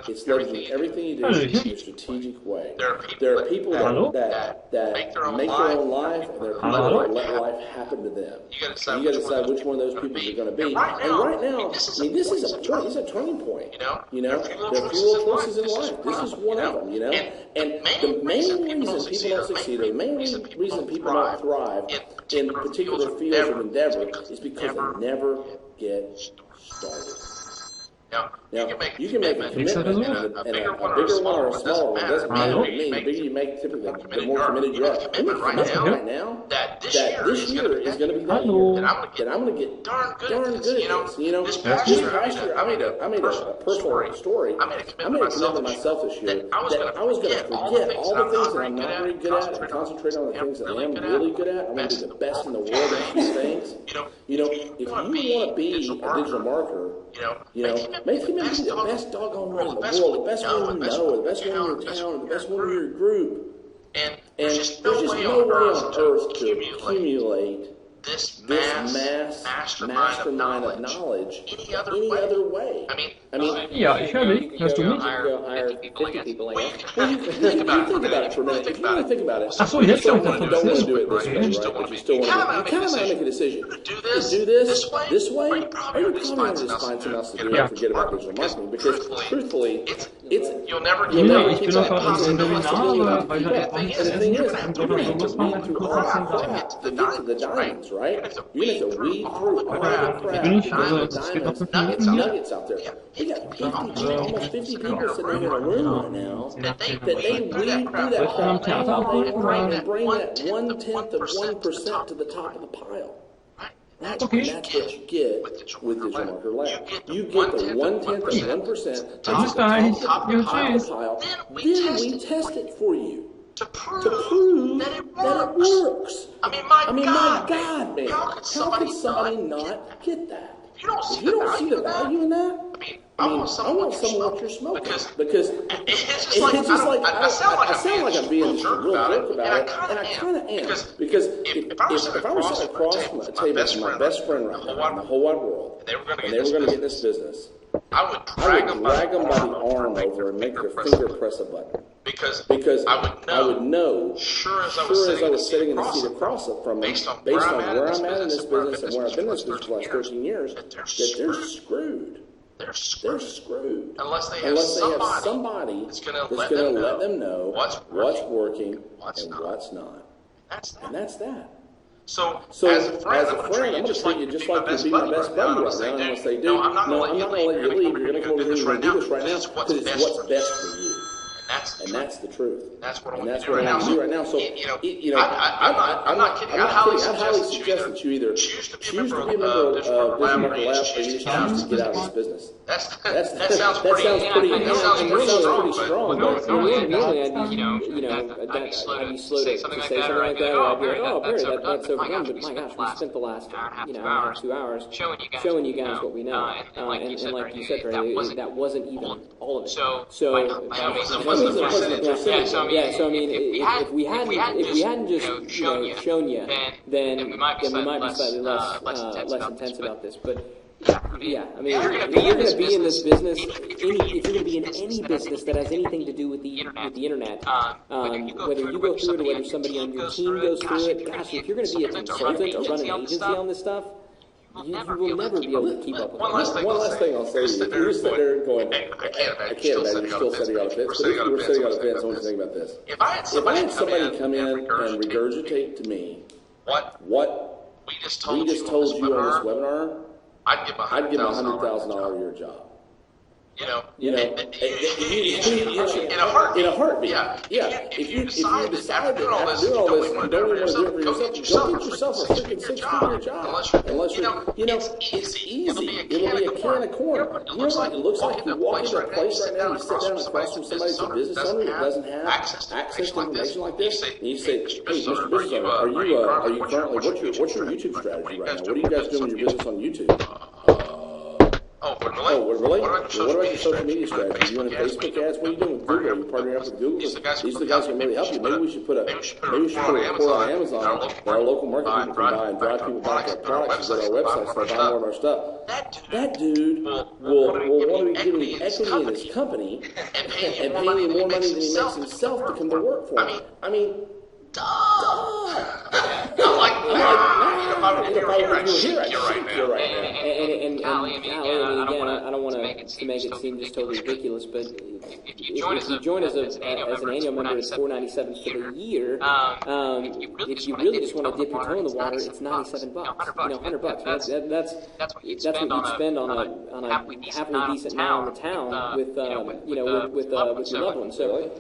It's leveraging everything you do in a strategic way. There are people that make their own life, and there are people that let life happen to them. You got to decide which one of those people you're going to be. And right now, I mean, this is a point. This is a turning point. There are few little choices in life. This is one of them. And the main reason people don't succeed, or the main reason people don't thrive in particular fields of endeavor, is because they never get started. Now, you can make a commitment, and a bigger one or a smaller one, doesn't matter to me. The bigger you make, typically, the more committed you are. You make a commitment right now that this year is going to be that year, that I'm going to get darn good at this. This past year, I made a personal story. I made a commitment to myself this year that I was going to forget all the things that I'm not very good at and concentrate on the things that I am really good at. I'm going to be the best in the world at these things. If you want to be a digital marketer, make him be the best doggone one in the world, the best one you know, the best one in your town, the best one in your group. And there's just no way on earth to accumulate this mastermind of knowledge any other way. I mean, ja, ich höre dich. Hörst du mich? Hire 50 people like that. Think about it for a minute. If you really think about it, Ach so, jetzt you kommt don't want to do it this way, right? But you still want to. You kind of make a decision. Do this this way, or you probably want to just find something else to do and forget about digital marketing. Because truthfully, you'll never keep Ich bin noch that. gerade im Webinar, weil da And the thing is, you're going to have to weed through all the crap to get to the diamonds, right? You're going to have to weed through all the crap to get to the diamonds, nuggets out there. We got 50, almost 50 people sitting in a room right now that they weed through that crap and bring that 1/10 of 1% to the top of the pile. That's what you get with Digital Marketer Lab. You get the 1/10 of 1% to the top of the pile. Then we test it for you to prove that it works. I mean, my God, man, how could somebody not get that? If you don't see the value in that, I want someone what you're smoking, because it's just like I sound like I'm being just a real jerk about it, and I kind of am, because if I was sitting across from a table with my best friend right now in the whole wide world, and they were going to get this business, I would drag them by the arm over and make their finger press a button. Because I would know, sure as I was sitting in the seat across it from them, based on where I'm at in this business and where I've been in this business for the last 13 years, that they're screwed. They're screwed. Unless they have somebody that's going to let them know what's working and what's not. And that's that. So as a friend, I'm going to treat you just like you'd be my best buddy right now. I'm going to say, dude, no, I'm not going to let you leave. You're going to come over here and do this right now because it's what's best for you. And that's the truth. That's what I and want that's to do what right I now. want to do right now. So, I'm not kidding. I highly suggest that you either choose to be a member of Digital Lab, Marketer Lab, or choose you to just get out of this business. That sounds pretty strong. Normally I'd be slow to say something like that, or I'd be like, oh, Barry, that's overdone. But my gosh, we spent the last hour and a half, 2 hours showing you guys what we know. And like you said, Trey, that wasn't even all of it. So I mean, if we hadn't just shown you, then we might be slightly less intense about this. But yeah, I mean, if you're going to be in this business, if you're going to be in any business that has anything to do with the internet, whether you go through it or whether somebody on your team goes through it, gosh, if you're going to be a consultant or run an agency on this stuff, you will never be able to keep up with it. One last thing I'll say to you. If you're sitting there going, I can't imagine you're still sitting on a fence, but if you were sitting on a fence, I want you to think about this. If I had somebody come in and regurgitate to me what we just told you on this webinar, I'd give him a $100,000 a year job. In a heartbeat. Yeah. If you decide that after doing all this, you don't really want to do it for yourself, go get yourself a freaking 6-figure job. Unless it's easy. It'll be a can of corn. It looks like you walk into a place right now, you sit down across from somebody who's a business owner that doesn't have access to information like this, and you say, hey, Mr. Business Owner, are you currently, what's your YouTube strategy right now? What are you guys doing with your business on YouTube? Really? What about your social media strategy? Are you on Facebook ads? What are you doing with Google? Are you partnering up with Google? These are the guys who can really help you. Maybe we should put a report on Amazon that our local market people can buy and drive people back to our products and go to our website so they buy more of our stuff. That dude will want to be giving equity in his company and paying him more money than he makes himself to come to work for him. I mean, duh. If I were here, I'd shoot you right now. And again, I don't want to make it seem just totally ridiculous, but if you join as an annual member, it's $497 for the year. If you really just want to dip your toe in the water, it's $97. $100. That's what you'd spend on a halfway decent now in the town with your loved ones. So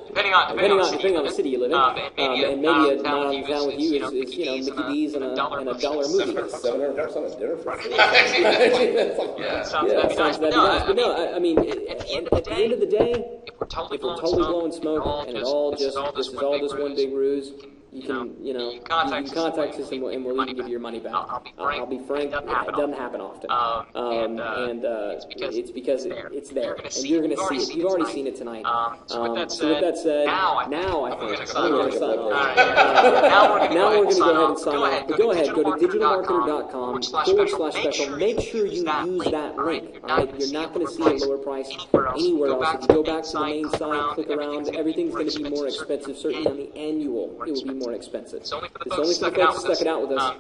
depending on the city you live in, and maybe a night on the town with you is Mickey D's and a $1 movie. $700 on a dinner for sounds that'd be nice. But no, I mean, at the end of the day, if we're totally blowing smoke and this is all just one big ruse, you can contact us and we'll even give you your money back. I'll be frank, it doesn't happen often. It's because it's there, and you're going to see it. You've already seen it tonight. So with that said, now I think I'm going to sign off. Now we're going to go ahead and sign off. But go ahead, go to digitalmarketer.com/special. Make sure you use that link. All right, you're not going to see a lower price anywhere else. If you go back to the main site, click around, everything's going to be more expensive. Certainly on the annual, it will be more expensive. It's only for the folks who stuck it out with us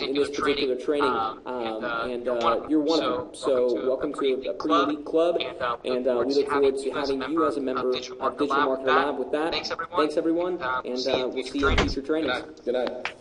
in this particular training, and you're one of them. So welcome to a pretty elite club, and we look forward to having you as a member of Digital Marketer Lab with that. Thanks everyone, and we'll see you in future trainings. Good night.